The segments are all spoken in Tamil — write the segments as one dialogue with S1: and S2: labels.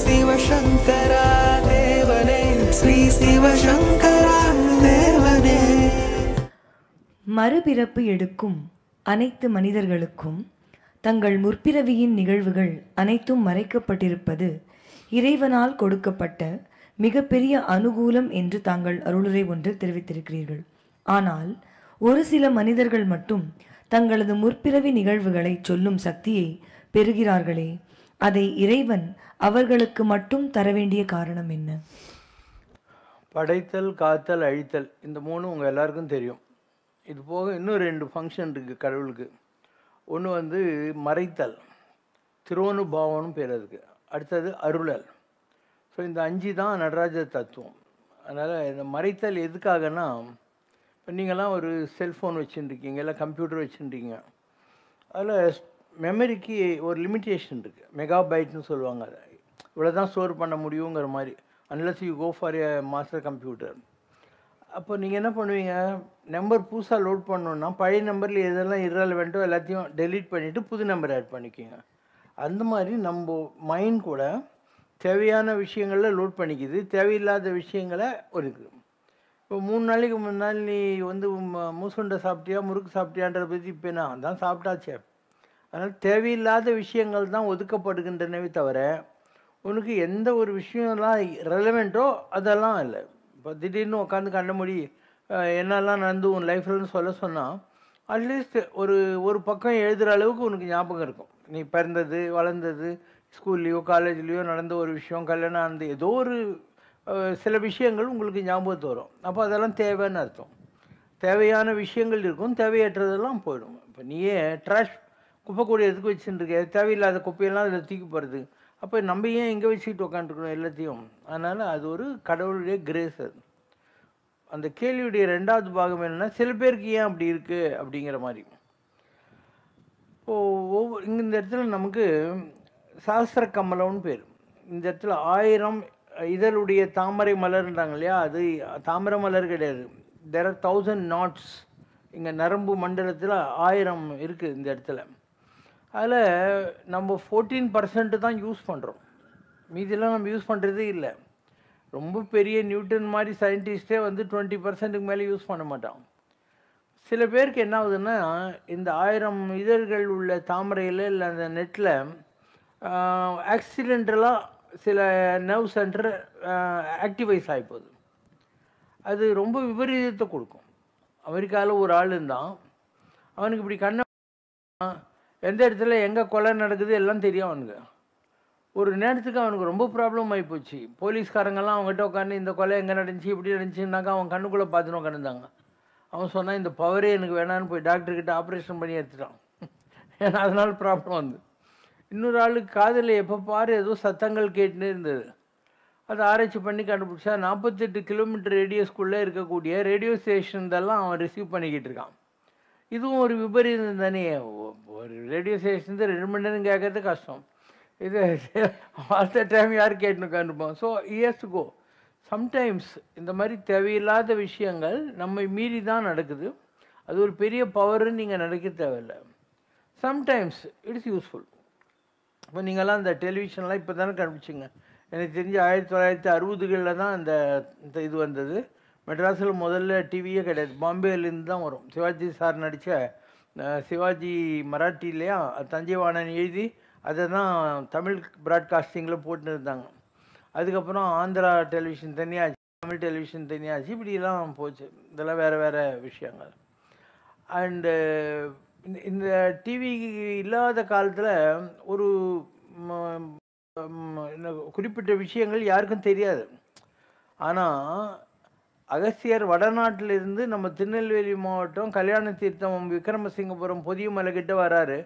S1: சிவசங்கரா தேவனே, ஸ்ரீ சிவசங்கரா தேவனே.
S2: மறுபிறப்பு எடுக்கும் அனைத்து மனிதர்களுக்கும் தங்கள் முற்பிறவியின் நிகழ்வுகள் அனைத்தும் மறைக்கப்பட்டிருப்பது இறைவனால் கொடுக்கப்பட்ட மிகப்பெரிய அனுகூலம் என்று தாங்கள் அருளுரை ஒன்றில் தெரிவித்திருக்கிறீர்கள். ஆனால் ஒரு சில மனிதர்கள் மட்டும் தங்களது முற்பிறவி நிகழ்வுகளை சொல்லும் சக்தியை பெறுகிறார்களே, அதை இறைவன் அவர்களுக்கு மட்டும் தர வேண்டிய காரணம் என்ன?
S3: படைத்தல், காத்தல், அழித்தல், இந்த மூணும் உங்கள் எல்லாருக்கும் தெரியும். இது போக இன்னும் 2 ஃபங்க்ஷன் இருக்குது கடவுளுக்கு. ஒன்று மறைத்தல், திருவனுபாவனும் பேர் அதுக்கு. அடுத்தது அருளல். ஸோ இந்த 5 தான் நடராஜ தத்துவம். அதனால் இந்த மறைத்தல் எதுக்காகனா, இப்போ நீங்கள்லாம் ஒரு செல்ஃபோன் வச்சுருக்கீங்க, இல்லை கம்ப்யூட்டர் வச்சுருக்கீங்க. அதில் மெமரிக்கு ஒரு லிமிட்டேஷன் இருக்குது. மெகாபைட்னு சொல்லுவாங்க. அதை இவ்வளோ தான் ஸ்டோர் பண்ண முடியுங்கிற மாதிரி, unless you go for a master computer. அப்போ நீங்கள் என்ன பண்ணுவீங்க, நம்பர் புதுசாக லோட் பண்ணணுன்னா பழைய நம்பரில் எதெல்லாம் இர்ரெலவெண்ட்டோ எல்லாத்தையும் டெலீட் பண்ணிவிட்டு புது நம்பர் ஆட் பண்ணிக்கிங்க. அந்த மாதிரி நம்ம மைண்ட் கூட தேவையான விஷயங்களில் லோட் பண்ணிக்குது, தேவையில்லாத விஷயங்களை இருக்குது. இப்போ 3 நாளைக்கு முன்னால் நீ மூசுண்டை சாப்பிட்டியா, முறுக்கு சாப்பிட்டியான்றதை பற்றி இப்போ நான் தான் சாப்பிட்டாச்சே. அதனால் தேவையில்லாத விஷயங்கள் தான் ஒதுக்கப்படுகின்றனவே தவிர உனக்கு எந்த ஒரு விஷயம்லாம் ரெலவெண்ட்டோ அதெல்லாம் இல்லை. இப்போ திடீர்னு உட்காந்து கண்டபடி என்னெல்லாம் நடந்து உன் லைஃப்லன்னு சொன்னால் அட்லீஸ்ட் ஒரு பக்கம் எழுதுகிற அளவுக்கு உனக்கு ஞாபகம் இருக்கும். நீ பிறந்தது, வளர்ந்தது, ஸ்கூல்லையோ காலேஜ்லேயோ நடந்த ஒரு விஷயம், கல்யாணம் ஆனது, ஏதோ ஒரு சில விஷயங்கள் உங்களுக்கு ஞாபகத்து வரும். அப்போ அதெல்லாம் தேவைன்னு அர்த்தம். தேவையான விஷயங்கள் இருக்கும், தேவையற்றதெல்லாம் போயிடும். இப்போ நீயே ட்ராஷ் குப்பை கூடி எதுக்கு வச்சுருக்க, தேவையில்லாத குப்பையெல்லாம் அதில் தூக்கி போகிறது. அப்போ நம்ம ஏன் இங்கே வச்சுக்கிட்டு உட்காந்துருக்கணும் எல்லாத்தையும்? அதனால் அது ஒரு கடவுளுடைய கிரேஸ். அது அந்த கேள்வியுடைய 2வது பாகம் என்னென்னா, சில பேருக்கு ஏன் அப்படி இருக்குது அப்படிங்கிற மாதிரி. இப்போது இந்த இடத்துல நமக்கு சாஸ்திர கமலம்னு பேர். இந்த இடத்துல 1000 இதழுடைய தாமரை மலர்ன்றாங்க இல்லையா, அது தாமரை மலர் கிடையாது. there are 1000 knots. இங்கே நரம்பு மண்டலத்தில் 1000 இருக்குது இந்த இடத்துல. அதில் நம்ம 14% தான் யூஸ் பண்ணுறோம், மீதியெல்லாம் நம்ம யூஸ் பண்ணுறதே இல்லை. ரொம்ப பெரிய நியூட்டன் மாதிரி சயின்டிஸ்டே 20%க்கு மேலே யூஸ் பண்ண மாட்டான். சில பேருக்கு என்ன ஆகுதுன்னா, இந்த 1000 இதழ்கள் உள்ள தாமரையில் இல்லை அந்த நெட்டில் ஆக்சிடென்டலாக சில நர்வ் சென்டர் ஆக்டிவைஸ் ஆகிப்போகுது. அது ரொம்ப விபரீதத்தை கொடுக்கும். அமெரிக்காவில் ஒரு ஆள் இருந்தான், அவனுக்கு இப்படி எந்த இடத்துல எங்கே கொலை நடக்குது எல்லாம் தெரியும் அவனுக்கு. ஒரு நேரத்துக்கு அவனுக்கு ரொம்ப ப்ராப்ளம் ஆகி போச்சு. போலீஸ்காரங்கெல்லாம் அவங்ககிட்ட உட்காந்து இந்த கொலை எங்கே நடந்துச்சு இப்படி நடந்துச்சுன்னாக்கா அவன் கண்ணுக்குள்ளே பார்த்துன்னு உட்காந்துருந்தாங்க. அவன் சொன்னான், இந்த பவரே எனக்கு வேணான்னு போய் டாக்டர்கிட்ட ஆப்ரேஷன் பண்ணி எடுத்துட்டான். ஏன்னா அதனால் ப்ராப்ளம் இன்னொரு ஆளுக்கு காதில் எப்போ பாரு ஏதோ சத்தங்கள் கேட்டுன்னு இருந்தது. அதை ஆராய்ச்சி பண்ணி கண்டுபிடிச்சா 48 கிலோமீட்டர் ரேடியஸ்குள்ளே இருக்கக்கூடிய ரேடியோ ஸ்டேஷன் தான் அவன் ரிசீவ் பண்ணிக்கிட்டு இருக்கான். இதுவும் ஒரு விபரீதம் தானே. ஒரு ரேடியோ ஸ்டேஷன் 2 மணி நேரம் கேட்கறது கஷ்டம். இது ஆல் த டைம் யார் கேட்டுன்னு உட்காந்துருப்போம். ஸோ இயர்ஸ் கோ சம்டைம்ஸ் இந்த மாதிரி தேவையில்லாத விஷயங்கள் நம்மை மீறி தான் நடக்குது. அது ஒரு பெரிய பவர்னு நீங்கள் நினைக்க தேவையில்லை. Sometimes it's useful. இப்போ நீங்கள்லாம் இந்த டெலிவிஷன்லாம் இப்போ தானே கண்டுபிடிச்சிங்க. எனக்கு தெரிஞ்சு 1960களில் தான் இந்த இது வந்தது. மெட்ராஸில் முதல்ல டிவியே கிடையாது, பாம்பேலேருந்து தான் வரும். சிவாஜி சார் நடித்த சிவாஜி மராட்டிலையா தஞ்சைவாணன் எழுதி அதை தான் தமிழ் ப்ராட்காஸ்டிங்கில் போட்டுன்னு இருந்தாங்க. அதுக்கப்புறம் ஆந்திரா டெலிவிஷன் தனியாச்சு, தமிழ் டெலிவிஷன் தனியாச்சு, இப்படிலாம் போச்சு. இதெல்லாம் வேறு வேறு விஷயங்கள். அண்டு இந்த டிவி இல்லாத காலத்தில் ஒரு குறிப்பிட்ட விஷயங்கள் யாருக்கும் தெரியாது. ஆனால் அகஸ்தியர் வடநாட்டிலிருந்து நம்ம திருநெல்வேலி மாவட்டம் கல்யாண தீர்த்தம் விக்ரமசிங்கபுரம் பொதியமலை கிட்ட வராரு.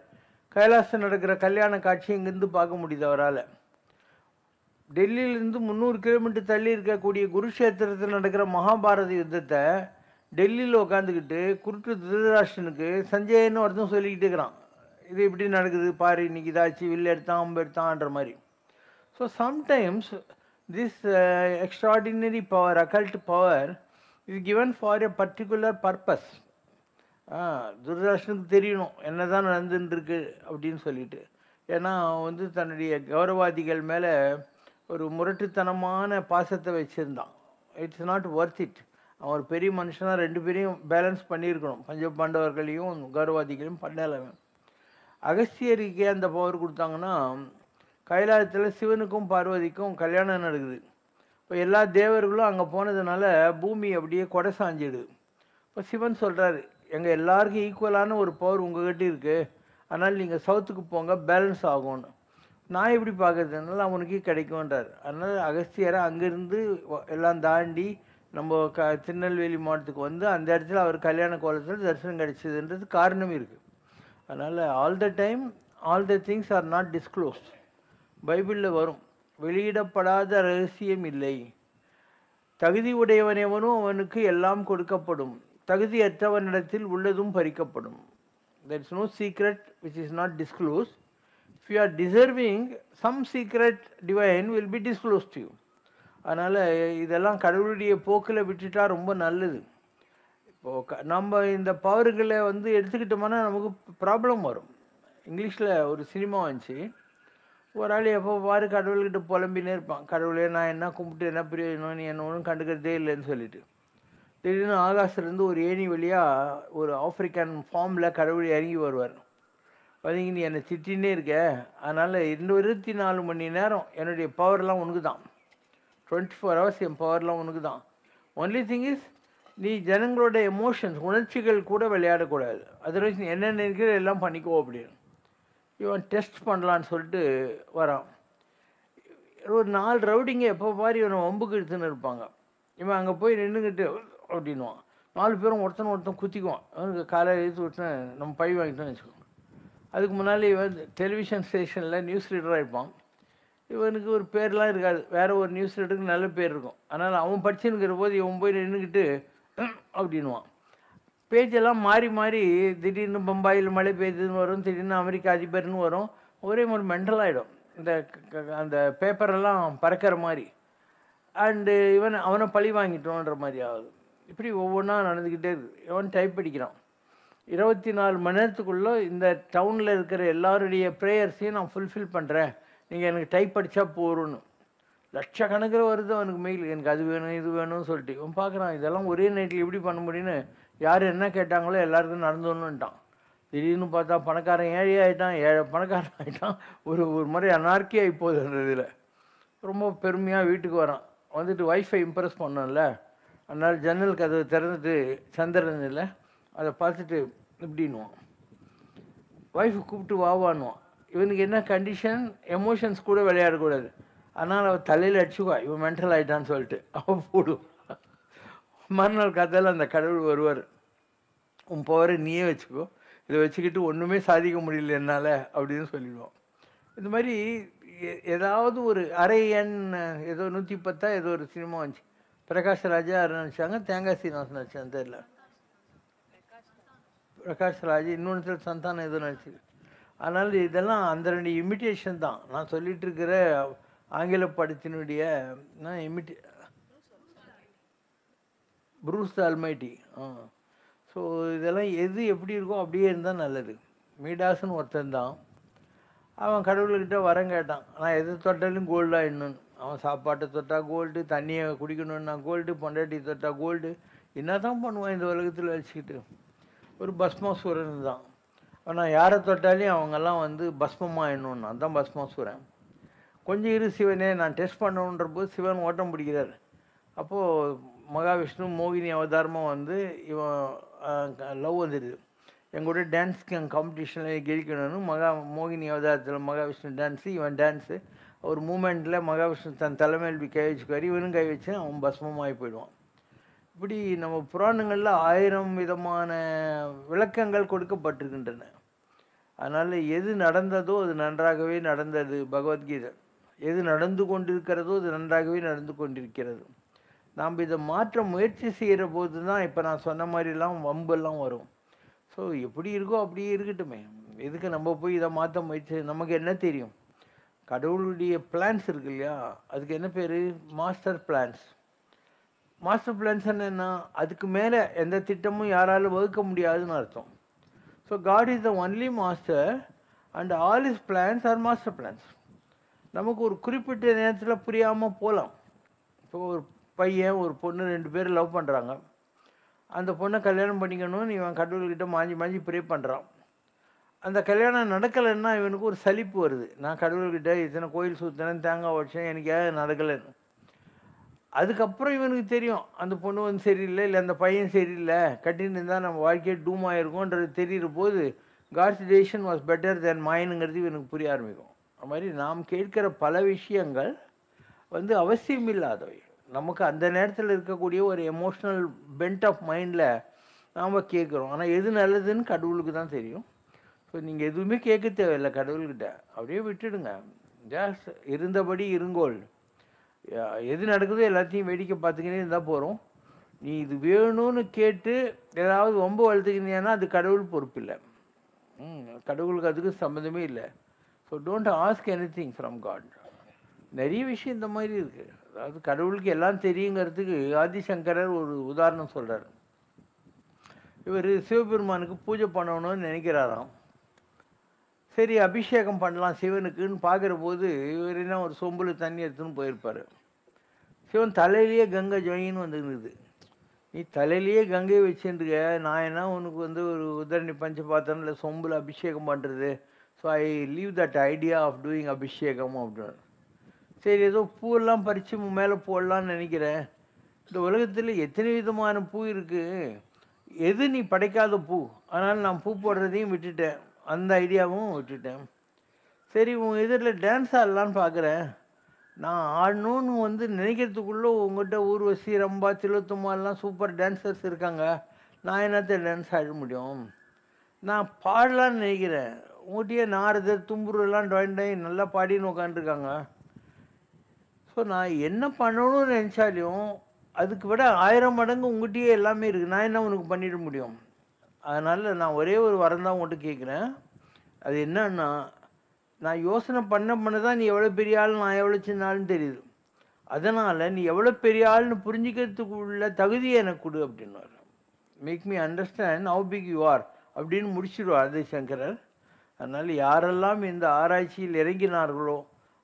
S3: கைலாசம் நடக்கிற கல்யாண காட்சி இங்கேருந்து பார்க்க முடியுது அவரால். டெல்லியிலேருந்து 300 கிலோமீட்டர் தள்ளி இருக்கக்கூடிய குருஷேத்திரத்தில் நடக்கிற மகாபாரத யுத்தத்தை டெல்லியில் உட்காந்துக்கிட்டு குருட்டு திருதராஷ்டனுக்கு சஞ்சயன்னு ஒருத்தன் சொல்லிக்கிட்டு இருக்கிறான். இது இப்படி நடக்குது பாரு, இன்னைக்கு இதாச்சு, வில்லு எடுத்தான் அம்பு எடுத்தான்ற மாதிரி. So sometimes this extraordinary power, occult power is given for a particular purpose. துர்தர்ஷனுக்கு தெரியணும் என்ன தான் நடந்துட்டுருக்கு அப்படின்னு சொல்லிட்டு. ஏன்னா அவன் தன்னுடைய கௌரவாதிகள் மேலே ஒரு முரட்டுத்தனமான பாசத்தை வச்சுருந்தான். It's not worth it. அவன் ஒரு பெரிய மனுஷனாக 2 பேரையும் பேலன்ஸ் பண்ணியிருக்கணும், பஞ்ச பாண்டவர்களையும் கௌரவாதிகளையும் பண்ணலவன். அகஸ்தியருக்கே அந்த பவர் கொடுத்தாங்கன்னா, கைலாயத்தில் சிவனுக்கும் பார்வதிக்கும் கல்யாணம் நடக்குது. இப்போ எல்லா தேவர்களும் அங்கே போனதுனால பூமி அப்படியே கொடை சாஞ்சிடுது. இப்போ சிவன் சொல்கிறாரு, எங்கள் எல்லாருக்கும் ஈக்குவலான ஒரு பவர் உங்கள்கிட்ட இருக்குது, அதனால் நீங்கள் சவுத்துக்கு போங்க, பேலன்ஸ் ஆகும்னு. நான் எப்படி பார்க்கறதுனால அவனுக்கு கிடைக்கும்ன்றார். அதனால் அகஸ்தியரை அங்கேருந்து எல்லாம் தாண்டி நம்ம திருநெல்வேலி மாவட்டத்துக்கு வந்து அந்த இடத்துல அவர் கல்யாண கோலத்தில் தரிசனம் கிடைச்சதுன்றது காரணம் இருக்குது. அதனால் all the time all the things are not disclosed. பைபிளில் வரும், வெளியிடப்படாத ரகசியம் இல்லை. தகுதி உடையவனவனும் அவனுக்கு எல்லாம் கொடுக்கப்படும், தகுதியற்றவனிடத்தில் உள்ளதும் பறிக்கப்படும். There is no secret which is not disclosed. If you are deserving, some secret divine will be disclosed to you. அதனால் இதெல்லாம் கடவுளுடைய போக்கில் விட்டுட்டா ரொம்ப நல்லது. இப்போது நம்ம இந்த பவர்களை வந்து எடுத்துக்கிட்டோம்னா நமக்கு ப்ராப்ளம் வரும். இங்கிலீஷில் ஒரு சினிமா வந்துச்சு, ஒரு ஆள் எப்போ பாரு கடவுள்கிட்ட புலம்பினே இருப்பான், கடவுளே நான் என்ன கும்பிட்டு என்ன பிரயோஜனம், நீ என்ன ஒன்றும் கண்டுக்கிறதே இல்லைன்னு சொல்லிட்டு. திடீர்னு ஆகாசிலேருந்து ஒரு ஏணி வழியாக ஒரு ஆஃப்ரிக்கன் ஃபார்மில் கடவுள் இறங்கி வருவார். பார்த்தீங்க, நீ என்னை திட்டின்னே இருக்க, அதனால் 24 மணி நேரம் என்னுடைய பவர்லாம் உனக்கு தான், 24 hours என் பவர்லாம் உனக்கு தான். ஒன்லி திங் இஸ், நீ ஜனங்களோட எமோஷன்ஸ் உணர்ச்சிகள் கூட விளையாடக்கூடாது, அதர்வைஸ் நீ என்ன நினைக்கிற எல்லாம் பண்ணிக்கோ அப்படின்னு. இவன் டெஸ்ட் பண்ணலான்னு சொல்லிட்டு வரான். ஒரு 4 ரவுடிங்க எப்போ பாரு இவனை வம்புக்கு எடுத்துன்னு இருப்பாங்க. இவன் அங்கே போய் நின்றுக்கிட்டு அப்படின்வான். 4 பேரும் ஒருத்தன் குத்திக்குவான். அவனுக்கு காலையில் எழுத்து விட்டுனா நம்ம பழி வாங்கிட்டோன்னு வச்சுக்கோங்க. அதுக்கு முன்னாடி இவன் டெலிவிஷன் ஸ்டேஷனில் நியூஸ் ரீடராக இருப்பான். இவனுக்கு ஒரு பேர்லாம் இருக்காது, வேறு ஒரு நியூஸ் ரீடருக்கு நல்ல பேர் இருக்கும். அதனால் அவன் படிச்சுன்னுக்கிற போது இவன் போய் நின்றுக்கிட்டு அப்படின்வான். பேஜெல்லாம் மாறி மாறி திடீர்னு பம்பாயில் மழை பெய்யுதுன்னு வரும், திடீர்னு அமெரிக்கா அதிபர்னு வரும். ஒரே ஒரு மென்டல் ஆகிடும், இந்த அந்த பேப்பரெல்லாம் பறக்கிற மாதிரி. அண்டு அவனை பழி வாங்கிட்டோன்ற மாதிரி ஆகுது. இப்படி ஒவ்வொன்றா நடந்துக்கிட்டே இருக்குது. இவன் டைப் படிக்கிறான். 24 மணி நேரத்துக்குள்ளே இந்த டவுனில் இருக்கிற எல்லாருடைய ப்ரேயர்ஸையும் நான் ஃபுல்ஃபில் பண்ணுறேன், நீங்கள் எனக்கு டைப் படித்தா போகிறோன்னு. லட்சக்கணக்கில் வருது அவனுக்கு மெயில், எனக்கு அது வேணும் இது வேணும்னு சொல்லிட்டு. இவன் பார்க்குறான், இதெல்லாம் ஒரே நைட்டில் எப்படி பண்ண முடியும்னு யார் என்ன கேட்டாங்களோ எல்லாருக்கும் நடந்துடணுன்ட்டான். திடீர்னு பார்த்தா பணக்காரன் ஏழை ஆகிட்டான், ஏழை பணக்காரன் ஆகிட்டான். ஒரு மாதிரி அனார்க்கி ஆகி போகுது அந்த இதில். ரொம்ப பெருமையாக வீட்டுக்கு வரான். வந்துட்டு ஒய்ஃபை இம்ப்ரெஸ் பண்ணோம்ல, அதனால் ஜன்னல் கதவை திறந்துட்டு சந்திரன் இல்லை அதை பார்த்துட்டு இப்படின்னுவான். ஒய்ஃபு கூப்பிட்டு வாவான்னுவான். இவனுக்கு என்ன கண்டிஷன், எமோஷன்ஸ் கூட விளையாடக்கூடாது. அதனால் அவள் தலையில் அடிச்சுக்குவா, இவன் மென்டல் ஆகிட்டான்னு சொல்லிட்டு அவள் போடுவான். மறுநாள் கதையில் அந்த கடவுள் வருவார், உன் பவரை நீயே வச்சுக்கோ, இதை வச்சுக்கிட்டு ஒன்றுமே சாதிக்க முடியல என்னால் அப்படின்னு சொல்லிடுவான். இந்த மாதிரி ஏதாவது ஒரு அரை எண் ஏதோ 110 ஏதோ ஒரு சினிமா வந்துச்சு. பிரகாஷ் ராஜா நினச்சாங்க, தேங்காய் சீனிவாசன் நினச்சாங்க தெரியல, பிரகாஷ் ராஜ் இன்னொன்று சந்தானம் ஏதோ நினச்சி. அதனால் இதெல்லாம் அந்த 2 இமிட்டேஷன் தான் நான் சொல்லிகிட்டு இருக்கிற ஆங்கில படத்தினுடைய ப்ரூஸ் த அல்மைட்டி. ஸோ இதெல்லாம் எது எப்படி இருக்கோ அப்படியே இருந்தால் நல்லது. மீடாஸ்ன்னு ஒருத்தன் தான், அவன் கடவுள்கிட்ட வரம் கேட்டான், நான் எது தொட்டாலும் கோல்டாகிடணுன்னு. அவன் சாப்பாட்டை தொட்டால் கோல்டு, தண்ணியை குடிக்கணுன்னா கோல்டு, பொண்டாட்டி தொட்டால் கோல்டு. என்ன தான் பண்ணுவான் இந்த உலகத்தில் வச்சுக்கிட்டு. ஒரு பஸ்மாசூரன் தான். ஆனால் யாரை தொட்டாலையும் அவங்கெல்லாம் வந்து பஸ்மமாகிடணுன்னு, அதுதான் பஸ்மாசூரன். கொஞ்சம் இரு சிவனே, நான் டெஸ்ட் பண்ணணுன்ற போது சிவன் ஓட்டம் பிடிக்கிறார். அப்போது மகாவிஷ்ணு மோகினி அவதாரமாக வந்து இவன் லவ் வந்துடுது. எங்கூட டான்ஸ்க்கு காம்படிஷனில் கெலிக்கணும்னு மோகினி அவதாரத்தில் மகாவிஷ்ணு டான்ஸு, இவன் டான்ஸு. ஒரு மூமெண்ட்டில் மகாவிஷ்ணு தன் தலைமையில் கை வச்சுக்காரு, இவனும் கை வச்சு அவன் பஸ்மமாகி போயிடுவான். இப்படி நம்ம புராணங்களில் 1000 விதமான விளக்கங்கள் கொடுக்கப்பட்டிருக்கின்றன. அதனால் எது நடந்ததோ அது நன்றாகவே நடந்தது பகவத்கீதை, எது நடந்து கொண்டிருக்கிறதோ அது நன்றாகவே நடந்து கொண்டிருக்கிறது. நாம் இதை மாற்ற முயற்சி செய்கிற போது தான் இப்போ நான் சொன்ன மாதிரிலாம் வம்பெல்லாம் வரும். ஸோ எப்படி இருக்கோ அப்படியே இருக்கட்டுமே, எதுக்கு நம்ம போய் இதை மாற்ற முயற்சி? நமக்கு என்ன தெரியும்? கடவுளுடைய பிளான்ஸ் இருக்கு இல்லையா, அதுக்கு என்ன பேர்? Master plans. மாஸ்டர் பிளான்ஸ் என்னென்னா, அதுக்கு மேலே எந்த திட்டமும் யாராலும் வகுக்க முடியாதுன்னு அர்த்தம். So God is the only master and all is plans are master plans. நமக்கு ஒரு குறிப்பிட்ட நேரத்தில் புரியாமல் போகலாம். இப்போ ஒரு பையன் ஒரு பொண்ணு 2 பேர் லவ் பண்ணுறாங்க. அந்த பொண்ணை கல்யாணம் பண்ணிக்கணும்னு இவன் கடவுள்கிட்ட மாஞ்சி மாஞ்சி ப்ரே பண்ணுறான். அந்த கல்யாணம் நடக்கலைன்னா இவனுக்கு ஒரு சலிப்பு வருது. நான் கடவுள்கிட்ட இத்தனை கோயில் சுற்றினேன், தேங்காய் உடைச்சேன், எனக்கு ஏன் நடக்கலைன்னு. அதுக்கப்புறம் இவனுக்கு தெரியும் அந்த பொண்ணு வந்து சரியில்லை, இல்லை அந்த பையன் சரியில்லை, கட்டின்னு இருந்தால் நம்ம வாழ்க்கையே டூம் ஆகிருக்கும்ன்றது தெரிகிற போது God's decision was better than மைனுங்கிறது இவனுக்கு புரிய ஆரம்பிக்கும். அது மாதிரி நாம் கேட்கிற பல விஷயங்கள் வந்து அவசியம் இல்லாதவை. நமக்கு அந்த நேரத்தில் இருக்கக்கூடிய ஒரு எமோஷ்னல் பென்ட் ஆஃப் மைண்டில் நாம் கேட்குறோம். ஆனால் எது நல்லதுன்னு கடவுளுக்கு தான் தெரியும். ஸோ நீங்கள் எதுவுமே கேட்க தேவையில்லை கடவுள்கிட்ட, அப்படியே விட்டுடுங்க. ஜஸ்ட் இருந்தபடி இருங்கோள். எது நடக்குதோ எல்லாத்தையும் வேடிக்கை பார்த்துக்கினே இருந்தால் போகிறோம். நீ இது வேணும்னு கேட்டு ஏதாவது ரொம்ப வளர்த்துக்கினீங்கன்னா அது கடவுள் பொறுப்பு இல்லை. கடவுளுக்கு அதுக்கு சம்மந்தமே இல்லை. So don't ask anything from God. நிறைய விஷயம் இந்த மாதிரி இருக்குது. அதாவது கடவுளுக்கு எல்லாம் தெரியுங்கிறதுக்கு ஆதிசங்கரர் ஒரு உதாரணம் சொல்கிறார். இவர் சிவபெருமானுக்கு பூஜை பண்ணணும்னு நினைக்கிறாராம். சரி அபிஷேகம் பண்ணலாம் சிவனுக்குன்னு பார்க்குற போது இவர் என்ன ஒரு சொம்பில் தண்ணி எடுத்துன்னு போயிருப்பார். சிவன் தலையிலேயே கங்கை ஜொயின்னு வந்துருக்குது. நீ தலையிலேயே கங்கையை வச்சுருக்க, நான் என்ன உனக்கு வந்து ஒரு உதரணி பஞ்ச பாத்திரம் இல்லை சொம்பில் அபிஷேகம் பண்ணுறது. So I leave that idea of doing abhishekam அப்படின்னு. சரி ஏதோ பூவெல்லாம் பறித்து மேலே போடலான்னு நினைக்கிறேன். இந்த உலகத்தில் எத்தனை விதமான பூ இருக்குது, எது நீ படைக்காத பூ, அதனால் நான் பூ போடுறதையும் விட்டுட்டேன், அந்த ஐடியாவும் விட்டுட்டேன். சரி உன் எதிரில் டான்ஸ் ஆடலான்னு பார்க்குறேன். நான் ஆடணும்னு வந்து நினைக்கிறதுக்குள்ளே உங்கள்கிட்ட ஊர்வசி ரம்பா திலோத்தமாலாம் சூப்பர் டான்ஸர்ஸ் இருக்காங்க, நான் என்னத்த டான்ஸ் ஆட முடியும். நான் பாடலான்னு நினைக்கிறேன், உங்கள்கிட்டயே நாரதர் தும்புருலாம் டாயின் நல்லா பாடின்னு உட்காந்துருக்காங்க. ஸோ நான் என்ன பண்ணணும்னு நினச்சாலையும் அதுக்கு விட 1000 மடங்கு உங்கள்கிட்டயே எல்லாமே இருக்குது, நான் என்ன உனக்கு பண்ணிட முடியும். அதனால் நான் ஒரே ஒரு வரம் தான் உங்கள்கிட்ட கேட்குறேன். அது என்னன்னா, நான் யோசனை பண்ண தான் நீ எவ்வளோ பெரிய ஆள் நான் எவ்வளோ சின்ன ஆள்னு தெரியுது. அதனால் நீ எவ்வளோ பெரிய ஆள்னு புரிஞ்சிக்கிறதுக்குள்ள தகுதியை எனக்கு கொடு அப்படின்னாரு. Make me understand how big you are அப்படின்னு முடிச்சிடுவார் ஆதிசங்கரர். அதனால் யாரெல்லாம் இந்த ஆராய்ச்சியில் இறங்கினார்களோ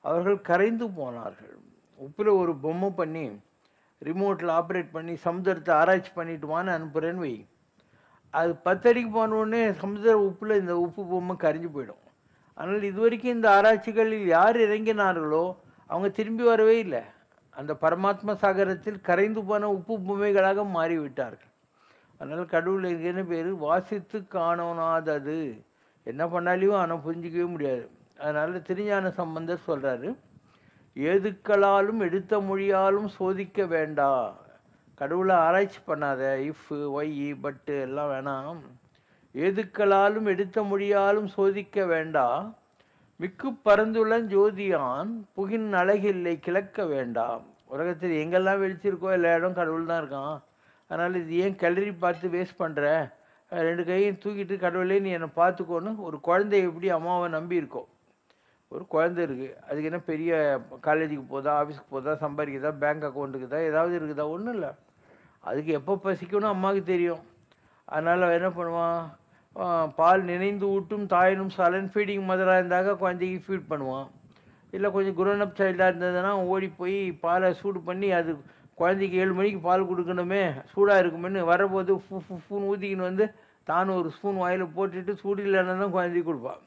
S3: அவர்கள் கரைந்து போனார்கள். உப்பில் ஒரு பொம்மை பண்ணி ரிமோட்டில் ஆப்ரேட் பண்ணி சமுத்திரத்தை ஆராய்ச்சி பண்ணிட்டுவான்னு அனுப்புகிறேன்னு வை, அது 10 அடிக்கு போனோடனே சமுத்திர உப்பில் இந்த உப்பு பொம்மை கரைஞ்சி போயிடும். அதனால் இது வரைக்கும் இந்த ஆராய்ச்சிகளில் யார் இறங்கினார்களோ அவங்க திரும்பி வரவே இல்லை. அந்த பரமாத்ம சாகரத்தில் கரைந்து போன உப்பு பொம்மைகளாக மாறிவிட்டார்கள். அதனால் கடவுள் என்ன பேர், வாசித்து காணோனாதது, என்ன பண்ணாலையும் ஆனால் புரிஞ்சிக்கவே முடியாது. அதனால் திருஞான சம்பந்தர் சொல்கிறாரு, ஏதுக்களாலும் எடுத்த மொழியாலும் சோதிக்க வேண்டா. கடவுளை ஆராய்ச்சி பண்ணாத, இஃப் ஒய் பட்டு எல்லாம் வேணாம். ஏதுக்களாலும் எடுத்த மொழியாலும் சோதிக்க வேண்டா, மிக்கு பரந்துளன் ஜோதியான் புகின் அழகில்லை கிழக்க வேண்டாம். உலகத்தில் எங்கெல்லாம் வெளிச்சிருக்கோ எல்லா இடம் கடவுள் தான் இருக்கான். அதனால் இது ஏன் கிளறி பார்த்து வேஸ்ட் பண்ணுற, 2 கையும் தூக்கிட்டு கடவுளே நீ என்னை பார்த்துக்கோன்னு. ஒரு குழந்தை எப்படி அம்மாவை நம்பி இருக்கோ, ஒரு குழந்தை இருக்குது, அதுக்கு என்ன பெரிய காலேஜுக்கு போதா, ஆஃபீஸுக்கு போதா, சம்பாதிக்குதா, பேங்க் அக்கௌண்ட்டுக்கு தான் ஏதாவது இருக்குதா, ஒன்றும் இல்லை. அதுக்கு எப்போ பசிக்கணும் அம்மாவுக்கு தெரியும். அதனால் என்ன பண்ணுவான், பால் நினைந்து ஊட்டும் தாயினும் சாலன் ஃபீடிங் மதராக இருந்தாக்க குழந்தைக்கு ஃபீட் பண்ணுவான். இல்லை கொஞ்சம் குரோனப் சைல்டாக இருந்ததுன்னா ஓடி போய் பாலை சூடு பண்ணி, அது குழந்தைக்கு 7 மணிக்கு பால் கொடுக்கணுமே சூடாக இருக்குமென்னு வரபோது ஃபூன் ஊற்றிக்கின்னு வந்து தான் ஒரு ஸ்பூன் வாயில் போட்டுட்டு சூடு இல்லைன்னா தான் குழந்தைக்கு கொடுப்பான்.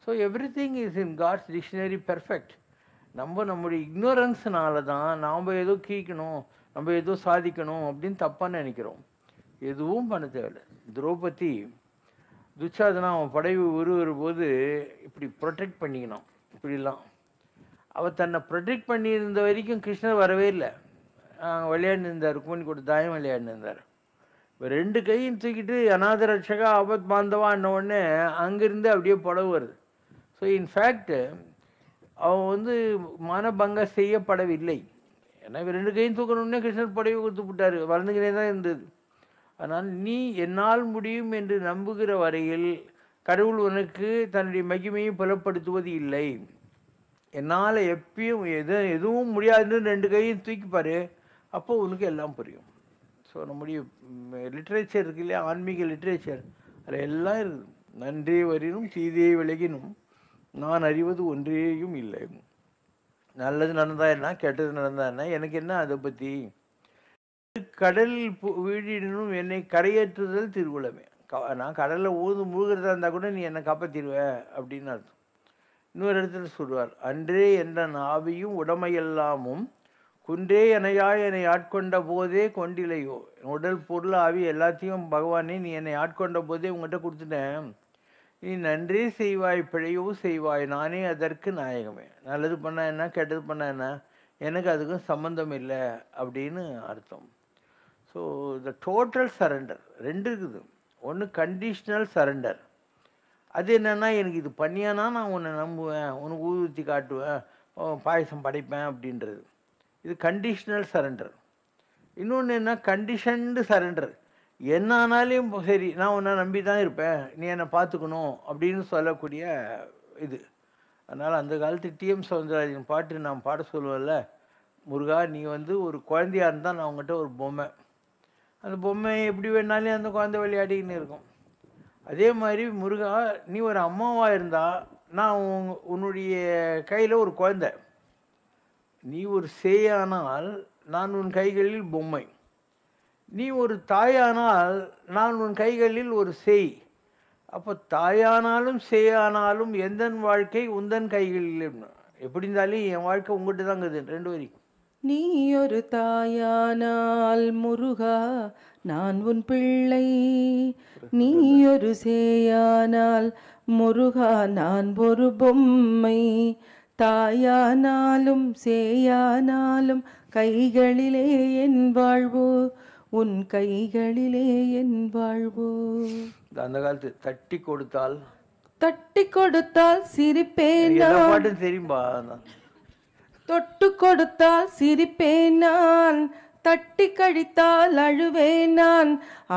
S3: So everything is in God's dictionary perfect. நம்முடைய இக்னோரன்ஸ்னால தான் நாம் ஏதோ கீக்கணும், நம்ம ஏதோ சாதிக்கணும் அப்படின்னு தப்பாக நினைக்கிறோம். எதுவும் பண்ண தேவையில்லை. திரௌபதி துச்சாதனா அவன் படைவு உருவுற போது இப்படி ப்ரொடெக்ட் பண்ணிக்கணும், இப்படிலாம் அவள் தன்னை ப்ரொடெக்ட் பண்ணியிருந்த வரைக்கும் கிருஷ்ணர் வரவே இல்லை. விளையாண்டு இருந்தார், ருக்மணி கூட தாயம் விளையாண்டு இருந்தார். இப்போ 2 கையும் தூக்கிட்டு அநாத ரட்சகா ஆபத் பாந்தவான்ன உடனே அங்கேருந்து அப்படியே புடவு வருது. ஸோ இன்ஃபேக்ட் அவன் வந்து மனபங்க செய்யப்படவில்லை. ஏன்னா இவர் 2 கையும் தூக்கணுன்னே கிருஷ்ணர் புடவை கொடுத்து விட்டார், வளர்ந்துக்கினே தான் இருந்தது. ஆனால் நீ என்னால் முடியும் என்று நம்புகிற வரையில் கடவுள் உனக்கு தன்னுடைய மகிமையை புலப்படுத்துவது இல்லை. என்னால் எப்பயும் எதுவும் முடியாதுன்னு 2 கையும் தூக்கிப்பார், அப்போ உனக்கு எல்லாம் புரியும். ஸோ நம்முடைய லிட்ரேச்சர் இருக்கு இல்லையா, ஆன்மீக லிட்ரேச்சர், அதில் எல்லாம் இருக்குது. நன்றே வரினும் தீதே விலகினும் நான் அறிவது ஒன்றேயும் இல்லை. நல்லது நடந்தா என்ன, கெட்டது நடந்தா என்ன, எனக்கு என்ன அதை பற்றி. கடலில் வீழினும் என்னை கரையேற்றுதல் திருவுளமே. நான் கடலில் மூழ்கிறதா இருந்தால் கூட நீ என்னை காப்பாற்றிடுவ அப்படின்னு அர்த்தம். இன்னொரு இடத்துல சொல்வார், அன்றே என்ற ஆவியும் உடமையெல்லாமும் குன்றே எனையாய் என்னை ஆட்கொண்ட போதே கொண்டிலையோ. உடல் பொருள் ஆவி எல்லாத்தையும் பகவானே நீ என்னை ஆட்கொண்ட போதே உங்கள்கிட்ட கொடுத்துட்டேன். நீ நன்றே செய்வாய் பிழையோ செய்வாய், நானே அதற்கு நாயகமே. நல்லது பண்ண என்ன, கெட்டது பண்ண என்ன, எனக்கு அதுக்கும் சம்மந்தம் இல்லை அப்படின்னு அர்த்தம். ஸோ த டோட்டல் சரண்டர் ரெண்டு இருக்குது. ஒன்று கண்டிஷ்னல் சரண்டர், அது என்னென்னா எனக்கு இது பண்ணியானா நான் உன்னை நம்புவேன், உனக்கு ஊற்றி காட்டுவேன், பாயசம் படைப்பேன் அப்படின்றது. இது கண்டிஷ்னல் சரண்டர். இன்னொன்று என்ன, கண்டிஷன்டு சரண்டர். என்ன ஆனாலும் சரி நான் உன்னை நம்பி தான் இருப்பேன், நீ என்னை பார்த்துக்கணும் அப்படின்னு சொல்லக்கூடிய இது. அதனால் அந்த காலத்து டிஎம் சௌந்தரராஜன் பாட்டு நான் பாட சொல்லுவேன்ல, முருகா நீ வந்து ஒரு குழந்தையாக இருந்தால் நான் உங்கள்கிட்ட ஒரு பொம்மை, அந்த பொம்மை எப்படி வேணாலும் அந்த குழந்தை விளையாடின்னு இருக்கும். அதே மாதிரி முருகா நீ ஒரு அம்மாவாக இருந்தால் நான் உன்னுடைய கையில் ஒரு குழந்தை, நீ ஒரு சேயானால் நான் உன் கைகளில் பொம்மை, நீ ஒரு தாயானால் நான் உன் கைகளில் ஒரு சேய். அப்போ தாயானாலும் சேயானாலும் எந்தன் வாழ்க்கை உந்தன் கைகளில். எப்படி இருந்தாலும் என் வாழ்க்கை உங்கள்கிட்ட தான் இருக்குது. ரெண்டு வரி.
S4: நீ ஒரு தாயானால் முருகா நான் உன் பிள்ளை, நீ ஒரு சேயானால் முருகா நான் ஒரு பொம்மை, தாயானாலும் சேயானாலும் கைகளிலே என் வாழ்வு, உன் கைகளிலே என் வாழ்வு.
S3: அந்த காலத்து தட்டி கொடுத்தால்
S4: சிரிப்பேன்
S3: பாட்டும் தெரியும்பா.
S4: தொட்டு கொடுத்தால் சிரிப்பேன் நான், தட்டி கழித்தால் அழுவேன் நான்,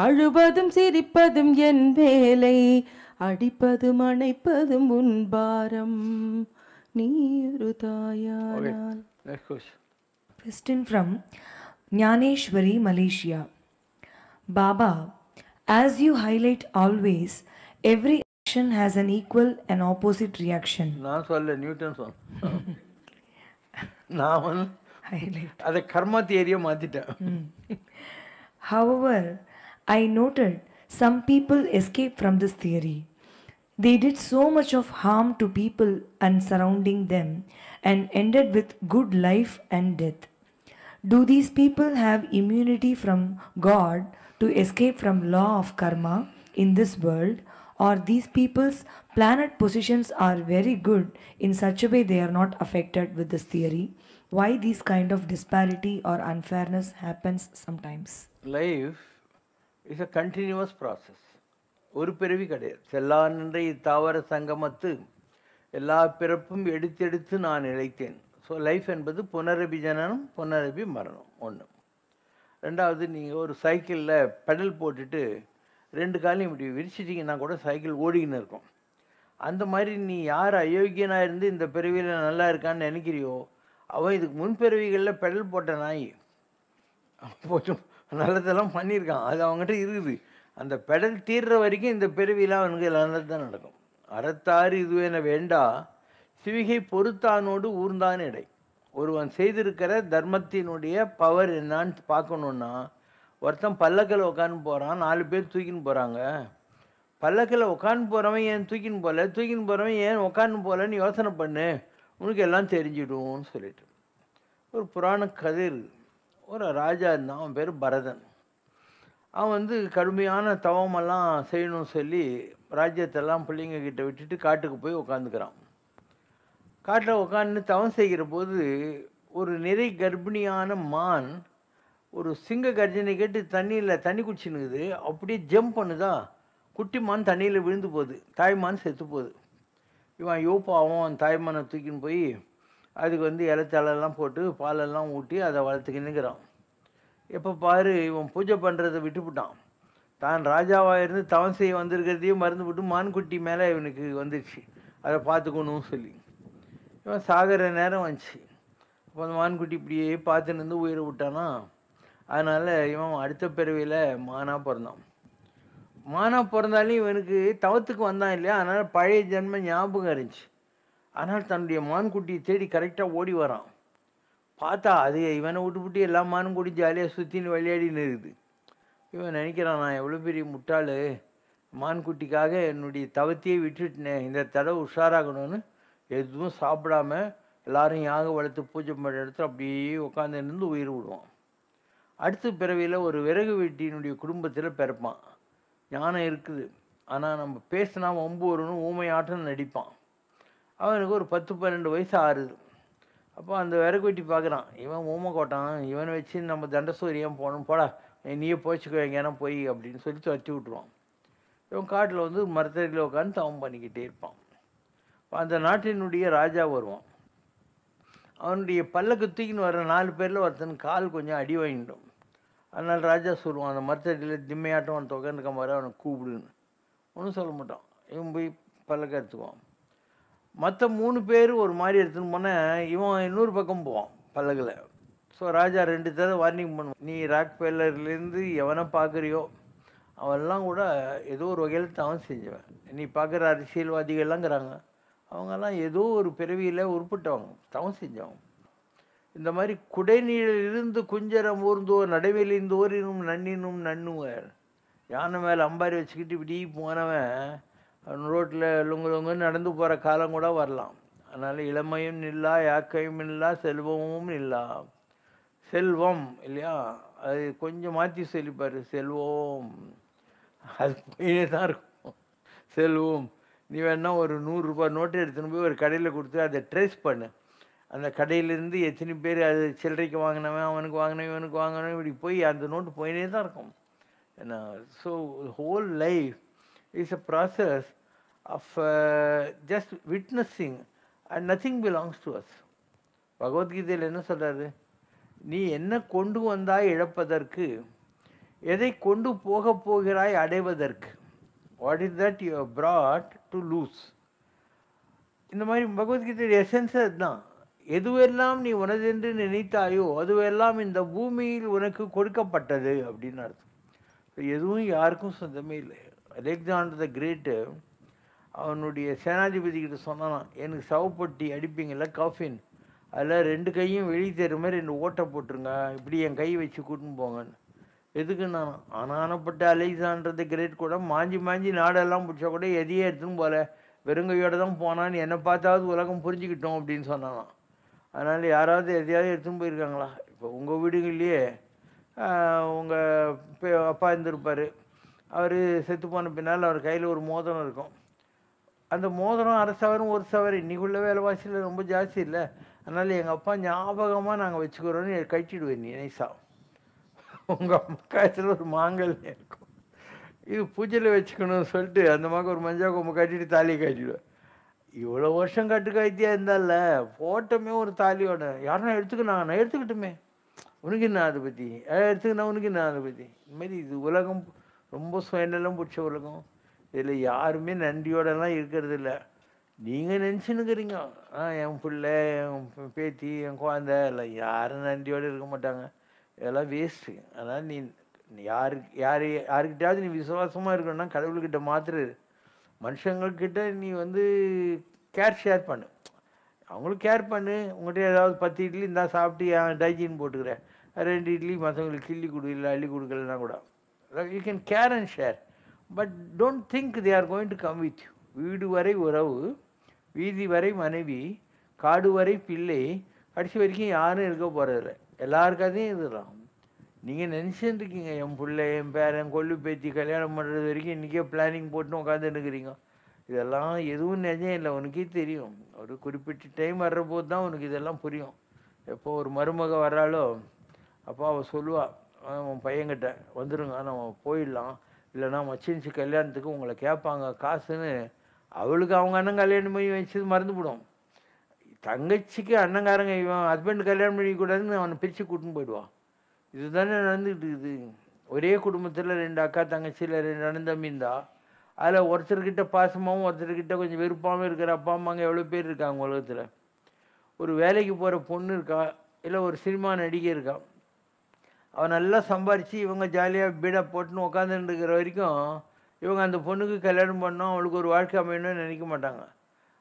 S4: அழுவதும் சிரிப்பதும் என் வேலை, அடிப்பதும் அணைப்பதும் உன் பாரம், நீ ஒரு தாயானால்.
S2: Question from Jnaneshwari, Malaysia. Baba, as you highlight always, every action has an equal and opposite reaction.
S3: நான் சொல்ல நியூட்டன் சொன்ன நான் வந்து அதை கர்மா தியரியை மாற்றிட்டேன்.
S2: However, I noted some people escape from this theory. They did so much of harm to people and surrounding them and ended with good life and death. Do these people have immunity from God to escape from law of karma in this world, or these people's planet positions are very good in such a way they are not affected with this theory? Why this kind of disparity or unfairness happens sometimes?
S3: Life is a continuous process. ஒரு பிறவி கிடையாது. செல்லாநின்ற இத்தாவர சங்கமத்து எல்லா பிறப்பும் எடுத்தெடுத்து நான் இழைத்தேன். ஸோ லைஃப் என்பது புனரபி ஜனனம் புனரபி மரணம் ஒன்று. ரெண்டாவது, நீங்கள் ஒரு சைக்கிளில் பெடல் போட்டுட்டு ரெண்டு காலையும் இப்படி விரிச்சிட்டிங்கன்னா கூட சைக்கிள் ஓடிக்கின்னு இருக்கும். அந்த மாதிரி நீ யார் அயோக்கியனாக இருந்து இந்த பிறவியில் நல்லா இருக்கான்னு நினைக்கிறியோ அவன் இதுக்கு முன்பிறவிகளில் பெடல் போட்ட நாய் போட்டும் நல்லதெல்லாம் பண்ணியிருக்கான், அது அவங்ககிட்ட இருக்குது. அந்த பெடல் தீர்ற வரைக்கும் இந்த பிறவியில் அவனுக்கு நல்லது தான் நடக்கும். அறத்தாறு இதுவென வேண்டா சிவிகை பொறுத்தானோடு ஊர்ந்தான் இடை. ஒருவன் செய்திருக்கிற தர்மத்தினுடைய பவர் என்னான்னு பார்க்கணுன்னா, ஒருத்தன் பல்லக்கில் உட்காந்து போகிறான், 4 பேர் தூக்கின்னு போகிறாங்க. பல்லக்கில் உட்காந்து போகிறவன் ஏன் தூக்கின்னு போகல, தூக்கின்னு போகிறவன் ஏன் உட்காந்து போகலன்னு யோசனை பண்ணு, உனக்கு எல்லாம் தெரிஞ்சிடும்னு சொல்லிட்டு ஒரு புராண கதை இருக்குது. ஒரு ராஜா இருந்தான், அவன் பேர் பரதன். அவன் வந்து கடுமையான தவமெல்லாம் செய்யணும்னு சொல்லி ராஜ்யத்தெல்லாம் பிள்ளைங்க கிட்ட விட்டுட்டு காட்டுக்கு போய் உட்காந்துக்கிறான். காட்டில் உட்காந்து தவம் செய்கிற போது ஒரு நிறை கர்ப்பிணியான மான் ஒரு சிங்க கர்ஜனை கேட்டு தண்ணியில் தண்ணி குடிச்சுன்னுக்குது. அப்படியே ஜம்ப் பண்ணுதா, குட்டி மான் தண்ணியில் விழுந்து போகுது, தாய்மான் செத்து போகுது. இவன் யோப்பாவும் அவன் தாய்மானை தூக்கின்னு போய் அதுக்கு வந்து இலைத்தலெல்லாம் போட்டு பாலெல்லாம் ஊட்டி அதை வளர்த்துக்கின்னுக்கிறான். எப்போ பாரு இவன் பூஜை பண்ணுறதை விட்டுவிட்டான். தான் ராஜாவாக இருந்து தவம் செய்ய வந்திருக்கிறதையும் மறந்து விட்டு மான்குட்டி மேலே இவனுக்கு வந்துடுச்சு, அதை பார்த்துக்கணும்னு சொல்லி. இவன் சாகிற நேரம் வந்துச்சு. அப்போ அந்த மான்குட்டி இப்படியே பார்த்து நின்று உயிரை விட்டானா. அதனால் இவன் அடுத்த பிறவியில் மானாக பிறந்தான். மானாக பிறந்தாலும் இவனுக்கு தவத்துக்கு வந்தான் இல்லையா, அதனால் பழைய ஜென்ம ஞாபகம் இருந்துச்சு. ஆனால் தன்னுடைய மான்குட்டியை தேடி கரெக்டாக ஓடி வரான். பார்த்தா அது இவனை விட்டு எல்லா மானும் கூடி ஜாலியாக சுற்றின்னு விளையாடின்னு இருக்குது. இவன் நினைக்கிறான், நான் எவ்வளோ பெரிய முட்டாள், மான்குட்டிக்காக என்னுடைய தவத்தையே விட்டுட்டேனே, இந்த தடவை உஷாராகணும்னு எதுவும் சாப்பிடாம எல்லாரும் யாக வளர்த்து பூஜை பண்ண இடத்துல அப்படியே உட்காந்து இருந்து உயிர் விடுவான். அடுத்த பிறவியில் ஒரு விறகு வெட்டியினுடைய குடும்பத்தில் பிறப்பான். ஞானம் இருக்குது, ஆனால் நம்ம பேசினா வம்பு வரும்னு ஊமையாட்டம் நடிப்பான். அவனுக்கு ஒரு 10-12 வயசு ஆறுது. அப்போ அந்த விறகு வெட்டி பார்க்குறான், இவன் ஊமை கோட்டான், இவனை வச்சு நம்ம தண்டசூரியம் போகணும், போடா நீயே போச்சுக்கோ எங்கேனா போய் அப்படின்னு சொல்லி தட்டி விட்ருவான். இவன் காட்டில் வந்து மரத்தடியில் உட்காந்து தவம் பண்ணிக்கிட்டே இருப்பான். அந்த நாட்டினுடைய ராஜா வருவான். அவனுடைய பல்லக்கு தூக்கின்னு வர 4 பேரில் ஒருத்தன் கால் கொஞ்சம் அடி வாங்கிட்டோம். அதனால் ராஜா சொல்லுவான், அந்த மரத்தடியில் திம்மையாட்டம் அவன் உட்காந்துருக்க மாதிரி அவனை கூப்பிடுன்னு. ஒன்றும் சொல்ல மாட்டான். இவன் போய் பல்லக்க எடுத்துக்குவான். மற்ற 3 பேர் ஒரு மாதிரி எடுத்துன்னு போனால் இவன் இன்னொரு பக்கம் போவான் பல்லக்கில். ஸோ ராஜா 2 தடவை வார்னிங் பண்ணுவான், நீ ராக் பேலர்லேருந்து எவனை பார்க்குறியோ அவெல்லாம் கூட ஏதோ ஒரு வகையில் தவம் செஞ்சவன். நீ பார்க்குற அரசியல்வாதிகள்லாங்கிறாங்க, அவங்கெல்லாம் ஏதோ ஒரு பிறவியில் உருப்பிட்டவங்க, தவம் செஞ்சவங்க. இந்த மாதிரி குடைநீரிலிருந்து குஞ்சரம் ஊர்ந்தோர் நடைவெளிந்தோரினும் நன்னினும் நன்னுவர். யானை மேலே அம்பாரி வச்சுக்கிட்டு இப்படி போனவன் ரோட்டில் லொங்குன்னு நடந்து போகிற காலம் கூட வரலாம். அதனால் இளமையும் இல்லா, யாக்கையும் இல்லா, செல்வமும் இல்லா. செல்வம் இல்லையா, அது கொஞ்சம் மாற்றி சொல்லிப்பார், செல்வம் அது போயினே தான் இருக்கும். செல்வம் நீ வேணா ஒரு 100 ரூபாய் நோட்டு எடுத்துன்னு போய் ஒரு கடையில் கொடுத்து அதை ட்ரேஸ் பண்ணு. அந்த கடையிலேருந்து எத்தனை பேர் அது சில்லறைக்கு வாங்கினவன், அவனுக்கு வாங்கினவன், இவனுக்கு வாங்கினவன், இப்படி போய் அந்த நோட்டு போயினே தான் இருக்கும். ஏன்னா so whole life is a process of just witnessing and nothing belongs to us. பகவத்கீதையில் என்ன சொல்கிறாரு, நீ என்ன கொண்டு வந்தாய் இழப்பதற்கு, எதை கொண்டு போகிறாய் அடைவதற்கு. What is that you have brought to lose. இந்த மாதிரி பகவத்கீதையோட எசன்ஸ் அதுதான். எதுவெல்லாம் நீ உனதென்று நினைத்தாயோ அதுவெல்லாம் இந்த பூமியில் உனக்கு கொடுக்கப்பட்டது அப்படின்னு அர்த்தம். எதுவும் யாருக்கும் சொந்தமே இல்லை. அலெக்சாண்டர் த கிரேட்டு அவனுடைய சேனாதிபதி கிட்ட சொன்னான், எனக்கு சவப்பொட்டி அடிப்பீங்கள்ல காஃபின், அதில் 2 கையும் வெளியே தருற மாதிரி 2 ஓட்டை போட்டுருங்க, இப்படி என் கை வச்சு கூட்டின்னு போங்கன்னு. எதுக்கு நான் ஆனானப்பட்ட அலெக்சாண்டர் த கிரேட் கூட மாஞ்சி நாடெல்லாம் பிடிச்சா கூட எதையே எடுத்துன்னு போல, வெறுங்கையோடு தான் போனான்னு என்னை பார்த்தாவது உலகம் புரிஞ்சுக்கிட்டோம் அப்படின்னு சொன்னான். அதனால் யாராவது எதையாவது எடுத்துன்னு போயிருக்காங்களா? இப்போ உங்கள் வீடுகள்லேயே உங்கள் அப்பா இருந்திருப்பார், அவர் செத்து போன பின்னால் அவர் கையில் ஒரு மோதிரம் இருக்கும். அந்த மோதிரம் 1/2 சவரன் 1 சவரன் இன்றைக்குள்ள விலைவாசியில் ரொம்ப ஜாஸ்தி இல்லை, அதனால் எங்கள் அப்பா ஞாபகமாக நாங்கள் வச்சுக்கிறோன்னு கழிச்சிடுவேன் நீ நைஸா. உங்கள் அம்மா காய்ச்சல் ஒரு மாங்கல்யம் இருக்கும், இது பூஜையில் வச்சுக்கணும்னு சொல்லிட்டு அந்த மாதிரி ஒரு மஞ்சள் கொம்பு கட்டிட்டு தாலியை கட்டிடுவேன். இவ்வளோ வருஷம் கட்டு காய்த்தியா இருந்தால போட்டோமே ஒரு தாலியோட, யாருன்னா நான் எடுத்துக்கிட்டுமே, உனக்கு என்ன அதை பற்றி, எடுத்துக்கினா உனக்கு என்ன அதை பற்றி. இந்தமாரி இது உலகம் ரொம்ப சுயநலம் பிடிச்ச உலகம். இதில் யாருமே நன்றியோடலாம் இருக்கிறது இல்லை. நீங்கள் நினச்சின்னுக்கிறீங்க, என் பிள்ளை, என் பேத்தி, என் குழந்தை இல்லை, யாரும் நன்றியோடு இருக்க மாட்டாங்க. இதெல்லாம் வேஸ்ட்டு. அதனால் நீ யாருக்கிட்டையாவது நீ விசுவாசமாக இருக்கணும்னா கடவுள்கிட்ட மாத்திரு. மனுஷங்கள்கிட்ட நீ கேர் ஷேர் பண்ணு, அவங்களுக்கு கேர் பண்ணு. உங்கள்கிட்ட ஏதாவது 10 இட்லி இருந்தால் சாப்பிட்டு ஏன் டைஜின் போட்டுக்கிறேன், 2 இட்லி மற்றவங்களுக்கு கிள்ளி கொடு, இல்லை அள்ளி கொடுக்கலன்னா கூட you can care and share. But don't think they are going to come with you. வீடு வரை உறவு, வீதி வரை மனைவி, காடு வரை பிள்ளை, கடைசி வரைக்கும் யாரும் இருக்க போகிறதில்ல. எல்லாருக்காதையும் இதுதான். நீங்கள் நினச்சிட்டு இருக்கீங்க என் பிள்ளை, என் பேரன், கொள்ளு பேத்தி கல்யாணம் பண்ணுறது வரைக்கும் இன்றைக்கே பிளானிங் போட்டு உட்காந்துருக்குறீங்க. இதெல்லாம் எதுவும் நிஜம் இல்லை, உனக்கே தெரியும். ஒரு குறிப்பிட்ட டைம் வர்ற போது தான் உனக்கு இதெல்லாம் புரியும். எப்போ ஒரு மருமக வர்றாளோ அப்போ அவள் சொல்லுவாள், உன் பையன்கிட்ட வந்துடுங்க நம்ம போயிடலாம், இல்லைனா மச்சின்சி கல்யாணத்துக்கு உங்களை கேட்பாங்க காசுன்னு. அவளுக்கு அவங்க அண்ணன் கல்யாணம் பண்ணி வச்சது மறந்துவிடும். தங்கச்சிக்கு அண்ணங்காரங்க இவன் ஹஸ்பண்ட் கல்யாணம் பண்ணிக்கூடாதுன்னு அவனை பிரித்து கூட்டின்னு போயிடுவான். இதுதானே நடந்துக்கிட்டு இருக்குது. ஒரே குடும்பத்தில் 2 அக்கா தங்கச்சியில் 2 அண்ணன் தம்பி இருந்தா அதில் ஒருத்தர்கிட்ட பாசமாகவும் ஒருத்தர்கிட்ட கொஞ்சம் வெறுப்பாகவும் இருக்கிற அப்பா அம்மாங்க எவ்வளோ பேர் இருக்காங்க உலகத்தில். ஒரு வேலைக்கு போகிற பொண்ணு இருக்கா, இல்லை ஒரு சினிமா நடிகை இருக்கா, அவன் நல்லா சம்பாரித்து இவங்க ஜாலியாக பீடாக போட்டுன்னு உட்காந்துட்டு இருக்கிற வரைக்கும் இவங்க அந்த பொண்ணுக்கு கல்யாணம் பண்ணோம், அவளுக்கு ஒரு வாழ்க்கை அமையணும்னு நினைக்க மாட்டாங்க.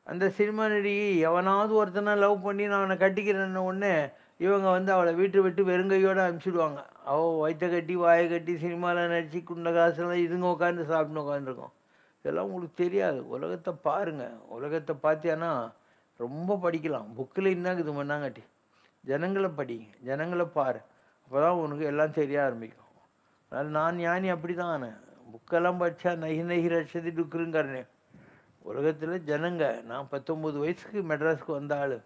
S3: அந்த சினிமா நடிகை எவனாவது ஒருத்தனை லவ் பண்ணி நான் அவனை கட்டிக்கிறேன்னு உடனே இவங்க வந்து அவளை வீட்டை விட்டு வெறுங்கையோடு அனுப்பிச்சிடுவாங்க. அவள் வயிற்ற கட்டி வாயை கட்டி சினிமாவில் நடிச்சு குண்ட காசுலாம் இதுங்க உட்காந்து சாப்பிட்டு உட்காந்துருக்கோம். இதெல்லாம் உங்களுக்கு தெரியாது. உலகத்தை பாருங்கள். உலகத்தை பார்த்தியானா ரொம்ப படிக்கலாம். புக்கில் என்ன இது பண்ணாங்கட்டி ஜனங்களை படி, ஜனங்களை பாரு, அப்போ தான் உனக்கு எல்லாம் தெரிய ஆரம்பிக்கும். அதனால் நான் ஞானி அப்படி தான். புக்கெல்லாம் படித்தா நகி நகி ரட்சதி டுக்குருங்கிறனே. உலகத்தில் ஜனங்க, நான் 19 வயசுக்கு மெட்ராஸுக்கு வந்த ஆள்,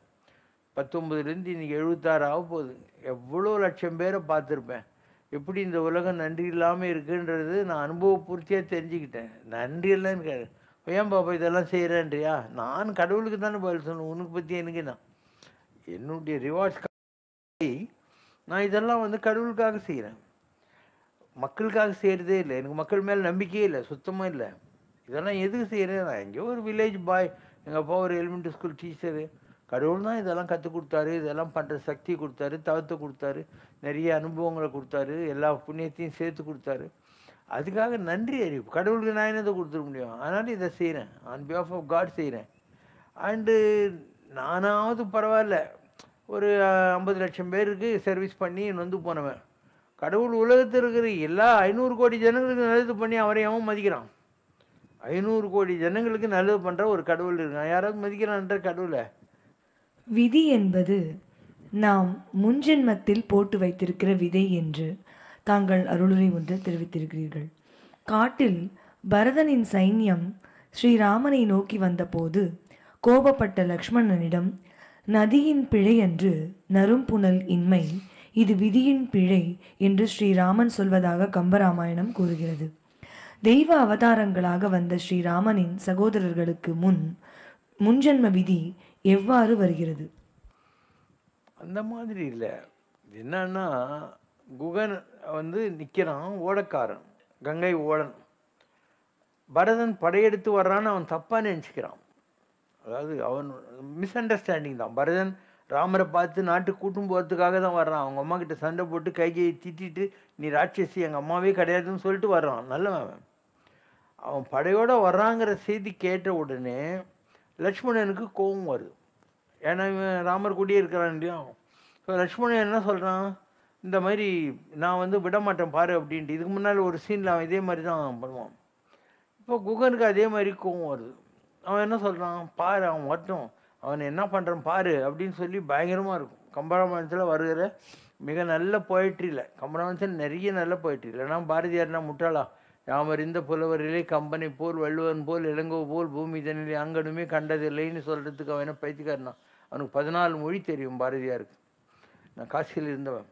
S3: 19லேருந்து இன்றைக்கி 76 ஆக போகுது. எவ்வளோ லட்சம் பேரை பார்த்துருப்பேன். எப்படி இந்த உலகம் நன்றி இல்லாமல் இருக்குன்றது நான் அனுபவபூர்த்தியாக தெரிஞ்சுக்கிட்டேன். நன்றி எல்லாம் இருக்காது. ஏன் பாப்பா இதெல்லாம் செய்கிறேன்றியா? நான் கடவுளுக்கு தானே பதில் சொல்லணும். உனக்கு பற்றி எனக்கு நான் என்னுடைய ரிவார்ட்ஸ் நான் இதெல்லாம் வந்து கடவுளுக்காக செய்கிறேன். மக்களுக்காக செய்கிறதே இல்லை. எனக்கு மக்கள் மேலே நம்பிக்கையே இல்லை, சுத்தமாக இல்லை. இதெல்லாம் எதுக்கு செய்கிறேன்? நான் எங்கேயோ ஒரு வில்லேஜ் பாய், எங்கள் அப்பா ஒரு எலிமெண்ட்ரி ஸ்கூல் டீச்சரு. கடவுள் தான் இதெல்லாம் கற்றுக் கொடுத்தாரு, இதெல்லாம் பண்ணுற சக்தி கொடுத்தாரு, தவத்தை கொடுத்தாரு, நிறைய அனுபவங்களை கொடுத்தாரு, எல்லா புண்ணியத்தையும் சேர்த்து கொடுத்தாரு. அதுக்காக நன்றி அறிவு. கடவுளுக்கு நான் என்னதை கொடுத்துட முடியும்? அதனால் இதை செய்கிறேன், ஆன் பிஹாஃப் ஆஃப் காட் செய்கிறேன். அண்டு நானாவது பரவாயில்ல, ஒரு 50 லட்சம் பேருக்கு சர்வீஸ் பண்ணி நொந்து போனவன். கடவுள் உலகத்தில் இருக்கிற எல்லா 500 கோடி ஜனங்களுக்கு நல்லது பண்ணி அவரை அவன் மதிக்கிறான். 500 கோடி ஜனங்களுக்கு நல்லது பண்ணுற ஒரு கடவுள் இருக்கான். யாராவது மதிக்கிறான்ற கடவுளை?
S2: விதி என்பது நாம் முன்ஜென்மத்தில் போட்டு வைத்திருக்கிற விதை என்று தாங்கள் அருளுரை ஒன்று தெரிவித்திருக்கிறீர்கள். காட்டில் பரதனின் சைன்யம் ஸ்ரீராமனை நோக்கி வந்தபோது கோபப்பட்ட லக்ஷ்மணனிடம், நதியின் பிழை அன்று நறும்புனல் இன்மை, இது விதியின் பிழை என்று ஸ்ரீராமன் சொல்வதாக கம்பராமாயணம் கூறுகிறது. தெய்வ அவதாரங்களாக வந்த ஸ்ரீராமனின் சகோதரர்களுக்கு முன்ஜென்ம விதி எவ்வாறு வருகிறது?
S3: அந்த மாதிரி இல்லை. என்னன்னா, குகன் வந்து நிற்கிறான், ஓடக்காரன், கங்கை ஓடன். பரதன் படையெடுத்து வர்றான்னு அவன் தப்பாக நினச்சிக்கிறான். அதாவது அவன் மிஸ் அண்டர்ஸ்டாண்டிங் தான். பரதன் ராமரை பார்த்து நாட்டுக்கு கூட்டும் போகிறதுக்காக தான் வர்றான். அவங்க அம்மா கிட்ட சண்டை போட்டு கைகையை திட்டிட்டு, நீ ராட்சசி, எங்கள் அம்மாவே கிடையாதுன்னு சொல்லிட்டு வர்றான். நல்லவன். அவன் படையோடு வர்றாங்கிற செய்தி கேட்ட உடனே லக்ஷ்மணனுக்கு கோபம் வருது. ஏன்னா இவன் ராமர் கூடயே இருக்கிறான் இல்லையா? ஸோ லக்ஷ்மணன் என்ன சொல்கிறான், இந்த மாதிரி நான் வந்து விட மாட்டேன் பாரு அப்படின்ட்டு. இதுக்கு முன்னால் ஒரு சீனில் அவன் இதே மாதிரி தான் பண்ணுவான். இப்போ குகனுக்கு அதே மாதிரி கோபம் வருது. அவன் என்ன சொல்கிறான், பாரு அவன் வரட்டும், அவன் என்ன பண்ணுறான் பாரு அப்படின்னு சொல்லி பயங்கரமாக இருக்கும். கம்பராமாயணத்தில் வருகிற மிக நல்ல போய்ட்ரியில், கம்பராமாயணத்தில் நிறைய நல்ல போய்ட்ரி. இல்லைனா பாரதியார்னா முட்டாளா? யாமர் இந்த புலவரிலே கம்பனை போல் வள்ளுவன் போல் இளங்கோ போல் பூமி தண்ணிலே அங்கனுமே கண்டதில்லைன்னு சொல்கிறதுக்கு அவன் என்ன பைத்தியக்காரனா? அவனுக்கு 14 மொழி தெரியும் பாரதியாருக்கு. நான் காசியில் இருந்தவன்.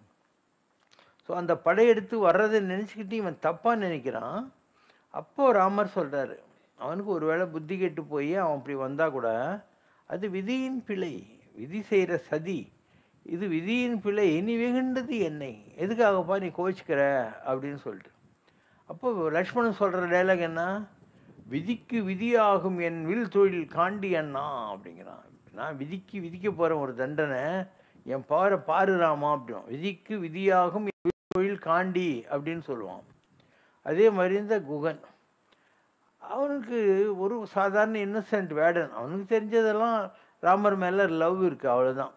S3: ஸோ அந்த படையெடுத்து வர்றதை நினச்சிக்கிட்டு இவன் தப்பாக நினைக்கிறான். அப்போது ராமர் சொல்கிறாரு, அவனுக்கு ஒரு வேளை புத்தி கெட்டு போய் அவன் அப்படி வந்தால் கூட அது விதியின் பிழை, விதி செய்கிற சதி, இது விதியின் பிழை, நீ வெகுண்டது என்னை, எதுக்காகப்பா நீ கோச்சிக்கிற அப்படின்னு சொல்லிட்டு. அப்போ லக்ஷ்மணன் சொல்கிற டைலாக் என்ன, விதிக்கு விதியாகும் என் வில் தொழில் காண்டி அண்ணா அப்படிங்கிறான். நான் விதிக்க போகிறேன் ஒரு தண்டனை, என் பாரு ராமா அப்படின். விதிக்கு விதியாகும் என் வில் தொழில் காண்டி அப்படின்னு சொல்லுவான். அதே மாதிரி இந்த குகன், அவனுக்கு ஒரு சாதாரண இன்னசென்ட் வேடன். அவனுக்கு தெரிஞ்சதெல்லாம் ராமர் மேலே லவ் இருக்குது, அவ்வளோதான்.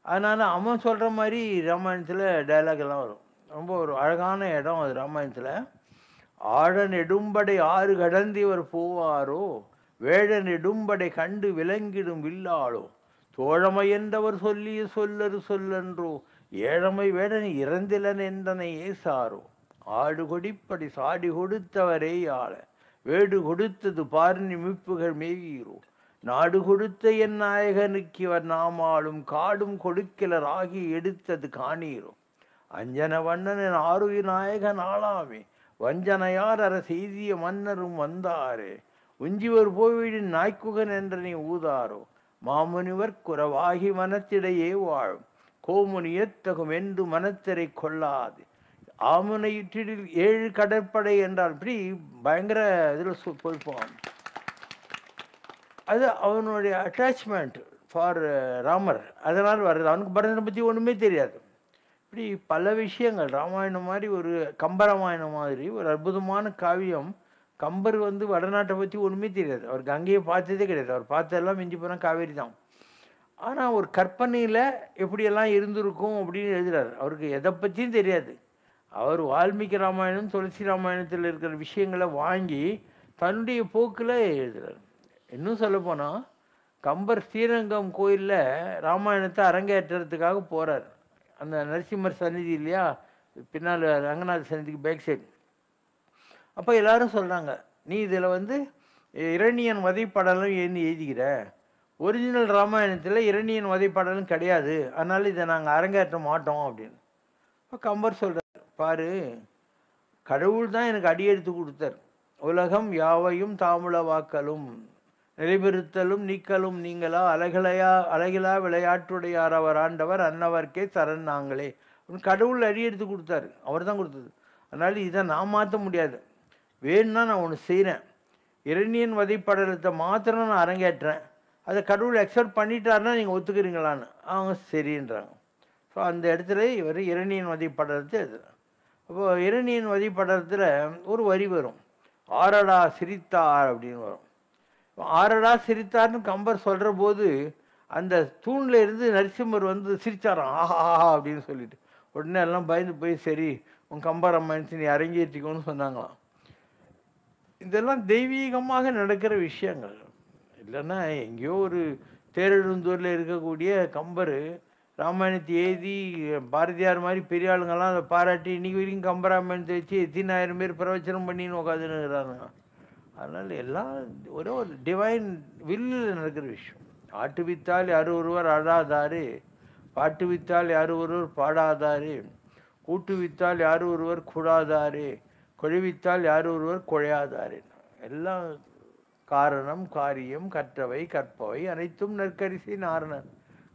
S3: அதனால் அவன் சொல்கிற மாதிரி ராமாயணத்தில் டைலாக் எல்லாம் வரும். ரொம்ப ஒரு அழகான இடம் அது ராமாயணத்தில். ஆழ நெடும்படை ஆறு கடந்திவர் போவாரோ, வேழ நெடும்படை கண்டு விலங்கிடும் வில்லாளோ, தோழமை என்றவர் சொல்லிய சொல்லரு சொல்லன்றோ, ஏழமை வேடனை இறந்திலன் என்றனை ஏசாரோ, ஆடு கொடிப்படி சாடி கொடுத்தவரே ஆள, வேடு கொடுத்தது பார்னி மிப்புகள் மேவீரோ, நாடு கொடுத்த என் நாயகனுக்கு இவர் நாமாலும் காடும் கொடுக்கிலர் ஆகி எடுத்தது காணீரோ, அஞ்சன வண்ணனின் ஆருயிர் நாயகன் ஆளாமே, வஞ்சனையார் அற செய்திய மன்னரும் வந்தாரே, உஞ்சிவர் போவிடின் நாய்க்குகன் என்றனை ஊதாரோ, மாமுனிவர் குறவாகி மனத்திடையே வாழும், கோமுனியத்தகும் என்று மனத்திரை கொள்ளாது, ஆமுனையிற்றில் 7 கடற்படை என்றால் இப்படி பயங்கர இதில் போய்ப்போம். அது அவனுடைய அட்டாச்மெண்ட் ஃபார் ராமர், அதனால் வருது. அவனுக்கு பரதனை பற்றி ஒன்றுமே தெரியாது. இப்படி பல விஷயங்கள். ராமாயணம் மாதிரி ஒரு கம்பராமாயணம் மாதிரி ஒரு அற்புதமான காவியம். கம்பர் வந்து வடநாட்டை பற்றி ஒன்றுமே தெரியாது. அவர் கங்கையை பார்த்ததே கிடையாது. அவர் பார்த்ததெல்லாம் மிஞ்சி போனால் காவேரி தான். ஆனால் ஒரு கற்பனையில் எப்படியெல்லாம் இருந்திருக்கும் அப்படின்னு எழுதுறாரு. அவருக்கு எதை பற்றியும் தெரியாது. அவர் வால்மீகி ராமாயணம் துளசி ராமாயணத்தில் இருக்கிற விஷயங்களை வாங்கி தன்னுடைய போக்கில் எழுதுறாரு. இன்னும் சொல்லப்போனால் கம்பர் ஸ்ரீரங்கம் கோயிலில் ராமாயணத்தை அரங்கேற்றத்துக்காக போகிறார். அந்த நரசிம்மர் சந்நிதி இல்லையா, பின்னால் ரங்கநாத சந்நிதிக்கு பேக் சைடு. அப்போ எல்லாரும் சொல்கிறாங்க, நீ இதில் வந்து இரணியன் வதைப்படலும் ஏன்னு எழுதிக்கிற, ஒரிஜினல் ராமாயணத்தில் இரணியன் வதைப்படலும் கிடையாது, அதனால் இதை நாங்கள் அரங்கேற்ற மாட்டோம் அப்படின்னு. இப்போ கம்பர் சொல்கிறார், பாரு, கடவுள் தான் எனக்கு அடியெடுத்து கொடுத்தார். உலகம் யாவையும் தாமுல வாக்கலும் நிலைபெறுத்தலும் நீக்கலும் நீங்களா அழகிலா விளையாட்டுடையார் அவர் ஆண்டவர் அன்னவர்க்கே சரண் நாங்களே. கடவுள் அடியெடுத்து கொடுத்தாரு, அவர் தான் கொடுத்தது. அதனால் இதை நான் மாற்ற முடியாது. வேணும்னா நான் ஒன்று செய்கிறேன், இரணியன் வதைப்படலத்தை மாத்திரம் நான் அரங்கேற்றேன், அதை கடவுள் அக்செப்ட் பண்ணிட்டாருன்னா நீங்கள் ஒத்துக்கிறீங்களான்னு. அவங்க சரின்றாங்க. ஸோ அந்த இடத்துல இவர் இரணியன் வதைப்படலத்தை எழுதுறாங்க. அப்போது இரணியன் வதைப்படலத்தில் ஒரு வரி வரும், ஆரடா சிரித்தார் அப்படின்னு வரும். ஆரடா சிரித்தார்னு கம்பர் சொல்கிற போது அந்த தூணில் இருந்து நரசிம்மர் வந்து சிரித்தாராம், ஆஹா ஆஹா அப்படின்னு சொல்லிட்டு. உடனே எல்லாம் பயந்து போய், சரி உன் கம்பராமாயணத்தை நீ அரங்கேற்றிக்கோன்னு சொன்னாங்களாம். இதெல்லாம் தெய்வீகமாக நடக்கிற விஷயங்கள். இல்லைன்னா எங்கேயோ ஒரு தேரெழுந்தூரில் இருக்கக்கூடிய கம்பர் ராமாயணத்தை எழுதி பாரதியார் மாதிரி பெரிய ஆளுங்கள்லாம் அதை பாராட்டி இன்றைக்கி வரைக்கும் கம்பராமாயணத்தை வச்சு 10,000 பேர் பிரவச்சனம் பண்ணின்னு உட்காந்துன்னு இருக்கிறாங்க. அதனால் எல்லாம் ஒரு டிவைன் வில்லில் நடக்கிற விஷயம். ஆட்டு வித்தால் யார் ஒருவர் ஆடாதாரு, பாட்டு வித்தால் யார் ஒருவர் பாடாதாரு, கூட்டு வித்தால் யார் ஒருவர் கூடாதாரு, கொழிவித்தால் யார் ஒருவர் குழையாதாரு. எல்லாம் காரணம் காரியம் கற்றவை கற்பவை அனைத்தும் நற்கரிசி நாரணன்.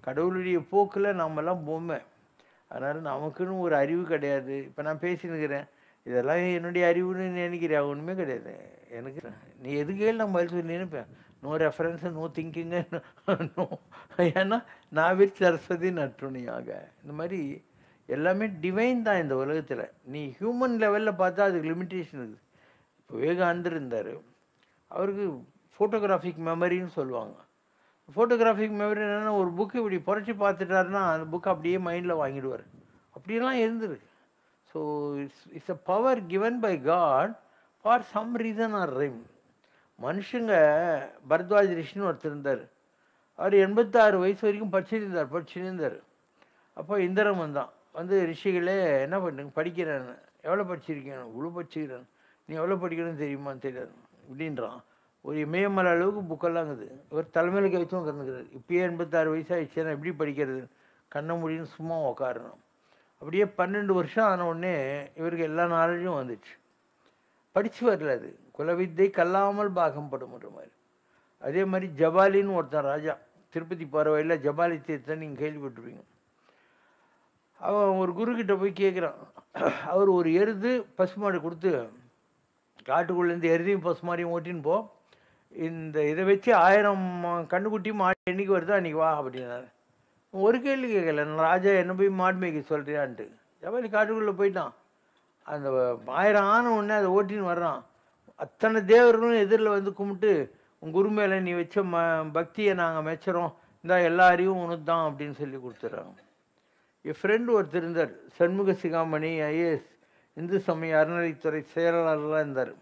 S3: கடவுளுடைய போக்கில் நாமெல்லாம் பொம்மை. அதனால் நமக்குன்னு ஒரு அறிவு கிடையாது. இப்போ நான் பேசினுக்கிறேன், இதெல்லாம் என்னுடைய அறிவுன்னு நினைக்கிறேன், ஒன்றுமே கிடையாது எனக்கு. நீ எதுக்கே நான் பதில் சொல்லி நினைப்பேன், no reference no thinking no. ஏன்னா நான் வித் சரஸ்வதி நற்றுணையாக. இந்த மாதிரி எல்லாமே டிவைன் தான் இந்த உலகத்தில். நீ ஹியூமன் லெவலில் பார்த்தா அதுக்கு லிமிட்டேஷன் இருக்குது. இப்போ விவேகானந்தர் இருந்தார், அவருக்கு ஃபோட்டோகிராஃபிக் மெமரின்னு சொல்லுவாங்க. ஃபோட்டோகிராஃபிக் மெமரி என்னென்னா, ஒரு புக்கு இப்படி புரட்சி பார்த்துட்டாருன்னா அந்த புக்கு அப்படியே மைண்டில் வாங்கிடுவார். அப்படியெல்லாம் இருந்திருக்கு. So it's a power given by God for some reason or rhyme. மனுஷங்க பரத்வாஜ் ரிஷின்னு ஒருத்தர் இருந்தார். அவர் 86 வயசு வரைக்கும் படிச்சுருந்தார். அப்போ இந்திரம் வந்தான் வந்து, ரிஷிகளே என்ன பண்ணுங்க, படிக்கிறேன், எவ்வளோ படிச்சிருக்கேன், இவ்வளோ படிச்சுக்கிறேன், நீ எவ்வளோ படிக்கணும்னு தெரியுமான்னு தெரியாது இப்படின்றான். ஒரு இமயமலை அளவுக்கு புக்கெல்லாங்குது. இவர் தலைமையில் கழிச்சும் உட்காந்துக்கிறார். இப்பயே 86 வயசாகிடுச்சுன்னா எப்படி படிக்கிறது, கண்ண முடியும்னு சும்மா உக்காரணும். அப்படியே 12 வருஷம் ஆன உடனே இவருக்கு எல்லா நாலேஜும் வந்துச்சு. படித்து வரல, அது குலவித்தை கல்லாமல் பாகம்படும்ன்ற மாதிரி. அதே மாதிரி ஜபாலின்னு ஒருத்தன் ராஜா, திருப்பதி போகிற வழியில் ஜபாலி தீர்த்தம் நீங்கள் கேள்விப்பட்டிருப்பீங்க. அவன் ஒரு குருக்கிட்ட போய் கேட்குறான். அவர் ஒரு எருது பசுமாடு கொடுத்து, காட்டுக்குள்ளேருந்து எருதையும் பசுமாடியும் ஓட்டின்னு போ, இந்த இதை வச்சு 1000 கண்ணுக்குட்டி மாடு என்றைக்கு வருதோ அன்றைக்கி வா அப்படின்னாரு. ஒரு கேள்வி கேட்கல, ராஜா என்ன போய் மாடு மேய்க்க சொல்கிறியான்ட்டு. ஜபாலி காட்டுக்குள்ளே போயிட்டான். அந்த 1000 ஆன உடனே அதை ஓட்டின்னு வர்றான். அத்தனை தேவர்களும் எதிரில் வந்து கும்பிட்டு, உன் குரு மேலே நீ வச்ச பக்தியை நாங்கள் மெச்சுறோம், இந்த எல்லா அறிவும் உனக்கு தான் அப்படின்னு சொல்லி கொடுத்துட்றாங்க. என் ஃப்ரெண்டு ஒருத்தர் இருந்தார், சண்முக சிகாமணி, ஐஏஎஸ், இந்து சமய அறநிலைத்துறை செயலாளர்லாம் இருந்தார்.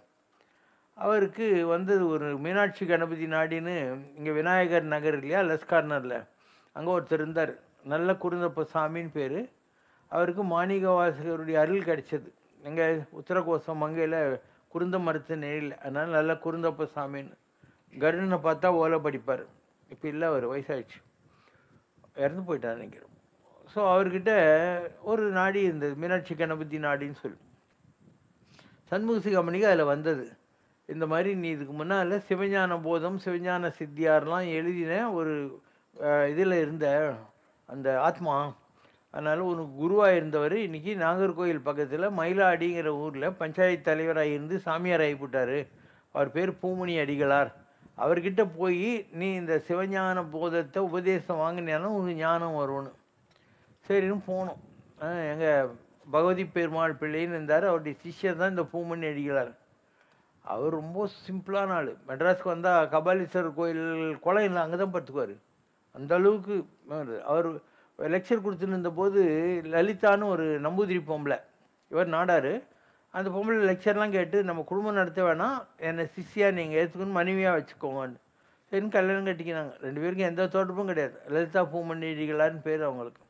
S3: அவருக்கு வந்தது ஒரு மீனாட்சி கணபதி நாடின்னு இங்கே விநாயகர் நகர் இல்லையா, லெஸ் கார்னரில், அங்கே ஒருத்தர் இருந்தார். நல்ல குருந்தப்ப சாமின்னு பேர். அவருக்கு மாணிக வாசகருடைய அருள் கிடைச்சது. எங்கள் உத்தரகோசம் மங்கையில் குருந்த மரத்து நெழில், அதனால் நல்ல குருந்தப்ப சாமின்னு. கருடனை பார்த்தா ஓலை படிப்பார். இப்போ இல்லை, அவர் வயசாகிடுச்சு, இறந்து போயிட்டார் நினைக்கிறோம். ஸோ அவர்கிட்ட ஒரு நாடி இருந்தது, மீனாட்சி கணபதி நாடின்னு சொல்லி. சண்முக சிகாமணிக்கு அதில் வந்தது, இந்த மாதிரி நீ இதுக்கு முன்னால் சிவஞான போதம் சிவஞான சித்தியார்லாம் எழுதின ஒரு இதில் இருந்த அந்த ஆத்மா, அதனால் உனக்கு குருவாக இருந்தவர் இன்றைக்கி நாகர்கோயில் பக்கத்தில் மயிலாடிங்கிற ஊரில் பஞ்சாயத்து தலைவராக இருந்து சாமியார் ஆகிவிட்டார். அவர் பேர் பூமணி அடிகளார். அவர்கிட்ட போய் நீ இந்த சிவஞான போதத்தை உபதேசம் வாங்கினாலும் உனக்கு ஞானம் வரும்னு. சரின்னு போனோம். எங்கள் பகவதி பெருமாள் பிள்ளைன்னு இருந்தார், அவருடைய சிஷ்யர் தான் இந்த பூமணி அடிகளார். அவர் ரொம்ப சிம்பிளான ஆள். மெட்ராஸுக்கு வந்தால் கபாலீஸ்வரர் கோயில் குளம் இல்லை, அங்கே தான் படுத்துக்குவார். அந்த அளவுக்கு அவர் லெக்சர் கொடுத்துன்னு இருந்தபோது லலிதான்னு ஒரு நம்பூதிரி பொம்பளை, இவர் நாடார், அந்த பொம்பளை லெக்சர்லாம் கேட்டு நம்ம குடும்பம் நடத்த வேணாம், என்னை சிஷ்யா நீங்கள் ஏற்றுக்கணும், மனைவியாக வச்சுக்கோங்கன்னு. சரின்னு கல்யாணம் கட்டிக்கினாங்க. 2 பேருக்கும் எந்த தொடர்பும் கிடையாது. லலிதா பூமணிடிகளான்னு பேர் அவங்களுக்கு.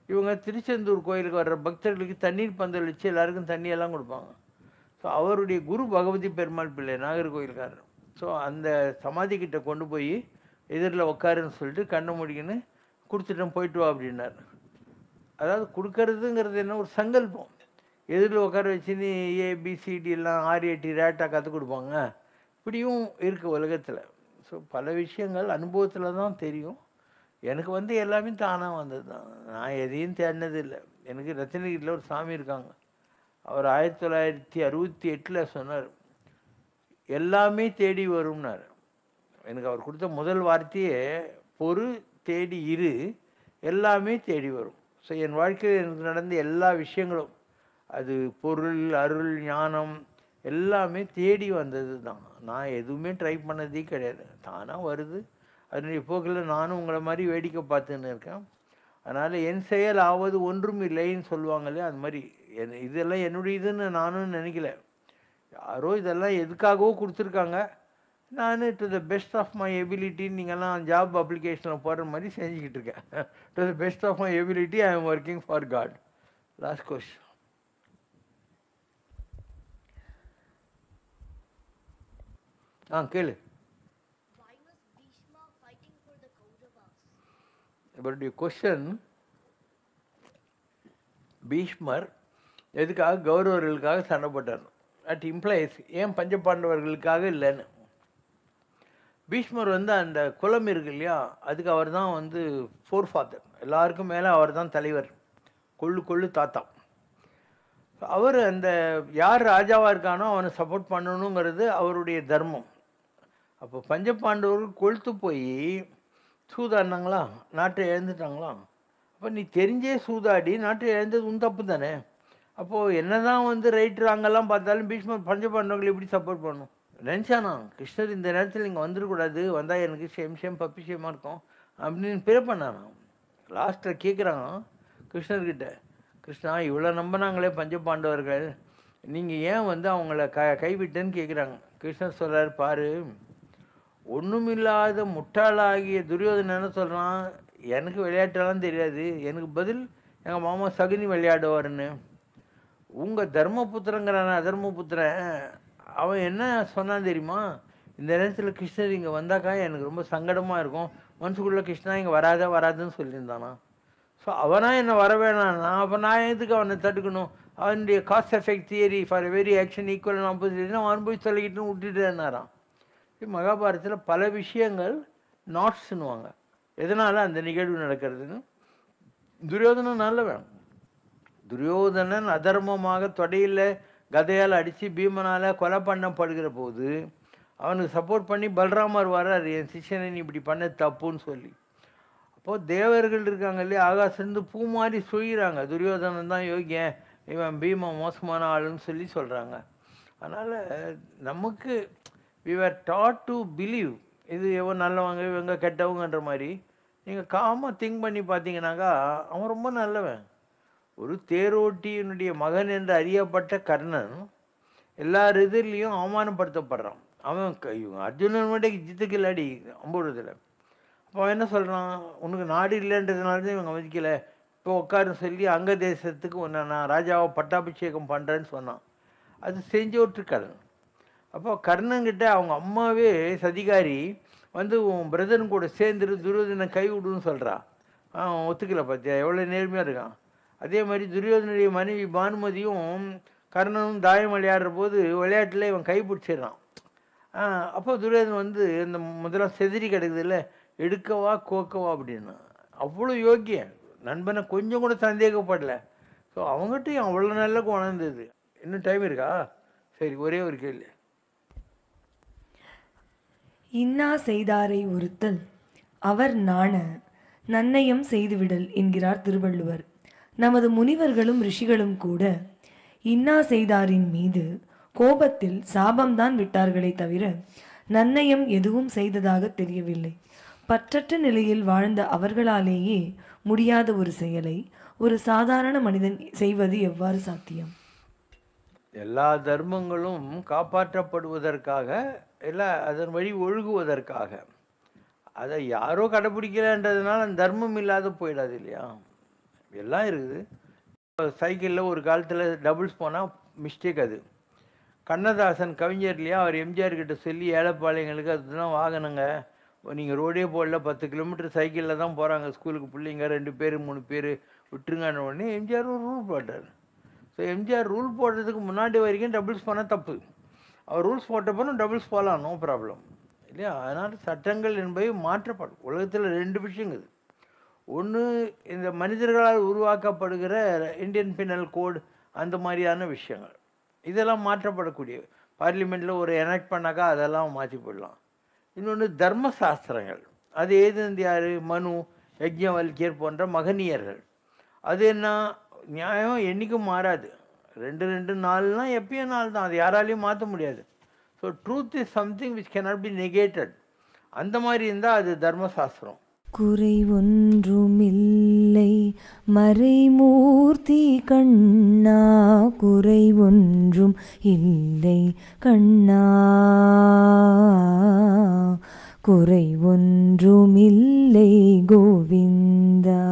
S3: இவங்க திருச்செந்தூர் கோயிலுக்கு வர்ற பக்தர்களுக்கு தண்ணீர் பந்தல் வச்சு எல்லாருக்கும் தண்ணியெல்லாம் கொடுப்பாங்க. ஸோ அவருடைய குரு பகவதி பெருமாள் பிள்ளை நாகர்கோயில்காரர். ஸோ அந்த சமாதி கிட்ட கொண்டு போய் எதிரில் உட்காருன்னு சொல்லிட்டு கண்ணை முடிக்கின்னு கொடுத்துட்டேன், போயிட்டு வா அப்படின்னார். அதாவது கொடுக்கறதுங்கிறது என்ன, ஒரு சங்கல்பம். எதிரில் உட்கார வச்சு நீ ஏபிசிடி எல்லாம் ஆர்ஏடி ரேட்டாக கற்றுக் கொடுப்பாங்க. இப்படியும் இருக்குது உலகத்தில். ஸோ பல விஷயங்கள் அனுபவத்தில் தான் தெரியும். எனக்கு வந்து எல்லாமே தானாக வந்தது தான். நான் எதையும் தேடினது இல்லை. எனக்கு ரத்னகிரியில் ஒரு சாமி இருக்காங்க. அவர் 1968 சொன்னார், எல்லாமே தேடி வரும்னார். எனக்கு அவர் கொடுத்த முதல் வார்த்தையே பொறு, தேடி இரு, எல்லாமே தேடி வரும். ஸோ என் வாழ்க்கையில் எனக்கு நடந்த எல்லா விஷயங்களும், அது பொருள், அருள், ஞானம் எல்லாமே தேடி வந்தது தான். நான் எதுவுமே ட்ரை பண்ணதே கிடையாது. தானாக வருது. அதனுடைய போக்கில் நானும் உங்களை மாதிரி வேடிக்கை பார்த்துன்னு இருக்கேன். அதனால் என் செயல் ஆவது ஒன்றும் இல்லைன்னு சொல்லுவாங்களே, அது மாதிரி இதெல்லாம் என்னுடைய இதுன்னு நானும் நினைக்கல. யாரோ இதெல்லாம் எதுக்காகவோ கொடுத்துருக்காங்க. நான் to the best of my எபிலிட்டின்னு நீங்கள்லாம் ஜாப் அப்ளிகேஷனில் போடுற மாதிரி செஞ்சுக்கிட்டு இருக்கேன். To the best of my ability I am working for God. Last question. கேளு. But your question, பீஷ்மர் எதுக்காக கௌரவர்களுக்காக சண்டை போட்டார்? அட் இம்ப்ளைஸ் ஏன் பஞ்சபாண்டவர்களுக்காக இல்லைன்னு. பீஷ்மர் வந்து அந்த குலம் இருக்கு இல்லையா, அதுக்கு அவர் தான் வந்து ஃபோர் ஃபாதர். எல்லாருக்கும் மேலே அவர் தான் தலைவர், கொள்ளு தாத்தா. அவர் அந்த யார் ராஜாவாக இருக்கானோ அவனை சப்போர்ட் பண்ணணுங்கிறது அவருடைய தர்மம். அப்போ பஞ்சபாண்டவர்கள் கொழுத்து போய் சூதாடினாங்களா, நாட்டை இழந்துட்டாங்களா. அப்போ நீ தெரிஞ்சே சூதாடி நாட்டை இழந்தது உன் தப்பு தானே. அப்போது என்ன தான் வந்து ரைட்டு அங்கெல்லாம் பார்த்தாலும் பீஷ்மர் பஞ்சபாண்டவர்கள் எப்படி சப்போர்ட் பண்ணணும் நினச்சானா? கிருஷ்ணர் இந்த நேரத்தில் இங்கே வந்துடக்கூடாது, வந்தால் எனக்கு ஷேம் பப்பி ஷேமாக இருக்கும் அப்படின்னு ப்ரே பண்ணானா. லாஸ்ட்டில் கேட்குறாங்க கிருஷ்ணர்கிட்ட, கிருஷ்ணா இவ்வளோ நம்பினாங்களே பஞ்சபாண்டவர்கள், நீங்கள் ஏன் வந்து அவங்கள கைவிட்டேன்னு கேட்குறாங்க. கிருஷ்ணர் சொல்கிறார், பாரு ஒன்றுமில்லாத முட்டாளாகிய துரியோதனன் என்ன சொல்கிறான், எனக்கு விளையாட்டெல்லாம் தெரியாது, எனக்கு பதில் எங்கள் மாமா சகுனி விளையாடுவாருன்னு. உங்கள் தர்மபுத்திரங்கிறான அதர்மபுத்திரன் அவன் என்ன சொன்னான் தெரியுமா, இந்த நேரத்தில் கிருஷ்ணர் இங்கே வந்தாக்கா எனக்கு ரொம்ப சங்கடமாக இருக்கும், மனசுக்குள்ளே கிருஷ்ணா இங்கே வராதுன்னு சொல்லியிருந்தானா. ஸோ அவனா என்னை வர வேணான்னா அப்போ நான் எதுக்கு அவனை தடுக்கணும்? அவனுடைய cost effect theory for very action equal opposite அவன் அனுபவிச்சு சொல்லிக்கிட்டு விட்டுட்டேன்னாரான். மகாபாரதத்தில் பல விஷயங்கள் நாட்ஸ்ன்னுவாங்க. எதனால் அந்த நிகழ்வு நடக்கிறதுன்னு. துரியோதனன் நல்லவன். துரியோதனன் அதர்மமாக தொடையில் கதையால் அடித்து பீமனால் கொலை பண்ணப்படுகிற போது அவனுக்கு சப்போர்ட் பண்ணி பல்ராமர் வர்றார், என் சிஷ்யனை நீ இப்படி பண்ண தப்புன்னு சொல்லி. அப்போது தேவர்கள் இருக்காங்க இல்லையா, ஆகாசிலேருந்து பூ மாதிரி சுழிகிறாங்க, துரியோதனன் தான் யோகியன், இவன் பீமன் மோசமான ஆளுன்னு சொல்லி சொல்கிறாங்க. அதனால் நமக்கு we were taught to believe இது எவன் நல்லவங்க இவங்க கெட்டவங்கன்ற மாதிரி. நீங்கள் காமாக திங்க் பண்ணி பார்த்தீங்கன்னாக்கா அவன் ரொம்ப நல்லவன். ஒரு தேரோட்டியினுடைய மகன் என்று அறியப்பட்ட கர்ணன் எல்லா இதுலேயும் அவமானப்படுத்தப்படுறான். அவன் அர்ஜுனன் மட்டும் ஜித்துக்கு இல்லாடி அம்புறதில்லை. அப்போ அவன் என்ன சொல்கிறான், உனக்கு நாடு இல்லைன்றதுனால தான் இவங்க மதிக்கலை, இப்போ உட்காருன்னு சொல்லி அங்க தேசத்துக்கு ஒன்று நான் ராஜாவை பட்டாபிஷேகம் பண்ணுறேன்னு சொன்னான். அது செஞ்சு விட்டுருக்காரு. அப்போ கர்ணங்கிட்ட அவங்க அம்மாவே சதிகாரி வந்து உன் பிரதரன் கூட சேர்ந்துரு துரியோதனை கை விடுன்னு சொல்கிறா. ஒத்துக்கலை, பார்த்தியா எவ்வளோ நேர்மையாக இருக்கான். அதே மாதிரி துரியோதனுடைய மனைவி பானுமதியும் கர்ணனும் தாயம் விளையாடுற போது விளையாட்டில் இவன் கை பிடிச்சிடுறான். அப்போ துரியோதனன் வந்து இந்த முதல்ல செதிரி கிடக்குது இல்லை, எடுக்கவா கோக்கவா அப்படின்னா. அவ்வளோ யோக்கியம், நண்பனை கொஞ்சம் கூட சந்தேகப்படலை. ஸோ அவங்ககிட்டையும் அவ்வளோ நல்ல குணர்ந்தது. இன்னும் டைம் இருக்கா? சரி, ஒரே ஒரு கேள்வி.
S2: இன்னா செய்தாரை ஒருத்தல் அவர் நாண நன்னயம் செய்துவிடல் என்கிறார் திருவள்ளுவர். நமது முனிவர்களும் ரிஷிகளும் கூட இன்னா செய்தாரின் மீது கோபத்தில் சாபம்தான் விட்டார்களே தவிர நன்னயம் எதுவும் செய்ததாக தெரியவில்லை. பற்றற்ற நிலையில் வாழ்ந்த அவர்களாலேயே முடியாத ஒரு செயலை ஒரு சாதாரண மனிதன் செய்வது எவ்வாறு சாத்தியம்?
S3: எல்லா தர்மங்களும் காப்பாற்றப்படுவதற்காக, எல்லாம் அதன் வழி ஒழுகுவதற்காக. அதை யாரோ கடைப்பிடிக்கலன்றதுனால அந்த தர்மம் இல்லாத போயிடாது இல்லையா? எல்லாம் இருக்குது. சைக்கிளில் ஒரு காலத்தில் டபுள்ஸ் போனால் மிஸ்டேக். அது கண்ணதாசன் கவிஞர் இல்லையா, அவர் எம்ஜிஆர் கிட்ட சொல்லி ஏழைப்பாளையங்களுக்கு அதுதான் வாகனங்க, நீங்கள் ரோடே போடல, 10 கிலோமீட்டர் சைக்கிளில் தான் போகிறாங்க ஸ்கூலுக்கு பிள்ளைங்க, 2 பேர் 3 பேர் விட்டுருங்கன்னு உடனே எம்ஜிஆர் ஒரு ரூல் போட்டார். ஸோ எம்ஜிஆர் ரூல் போடுறதுக்கு முன்னாடி வரைக்கும் டபுள்ஸ் போனால் தப்பு. அவர் ரூல்ஸ் போட்டப்போ டபுள்ஸ் போகலாம், நோ ப்ராப்ளம் இல்லையா? அதனால் சட்டங்கள் என்பவை மாற்றப்படும். உலகத்தில் 2 விஷயங்கள். ஒன்று இந்த மனிதர்களால் உருவாக்கப்படுகிற இந்தியன் பினல் கோட், அந்த மாதிரியான விஷயங்கள், இதெல்லாம் மாற்றப்படக்கூடிய. பார்லிமெண்ட்டில் ஒரு எனாக்ட் பண்ணாக்கா அதெல்லாம் மாற்றி போடலாம். இன்னொன்று தர்ம சாஸ்திரங்கள், அது எழுதுனது யார்? மனு, யஜ்ஞவல்கியர் போன்ற மகனியர்கள். அது என்ன, நியாயம் என்றைக்கும் மாறாது. 2 நாள்னா எப்பயும் நாள் தான், அது யாராலையும் மாற்ற முடியாது. So truth is something which cannot be negated. அந்த மாதிரி இருந்தால் அது தர்மசாஸ்திரம்.
S2: குறை ஒன்றுமில்லை மறைமூர்த்தி கண்ணா, குறை ஒன்றும் இல்லை கண்ணா, குறை ஒன்றுமில்லை கோவிந்தா.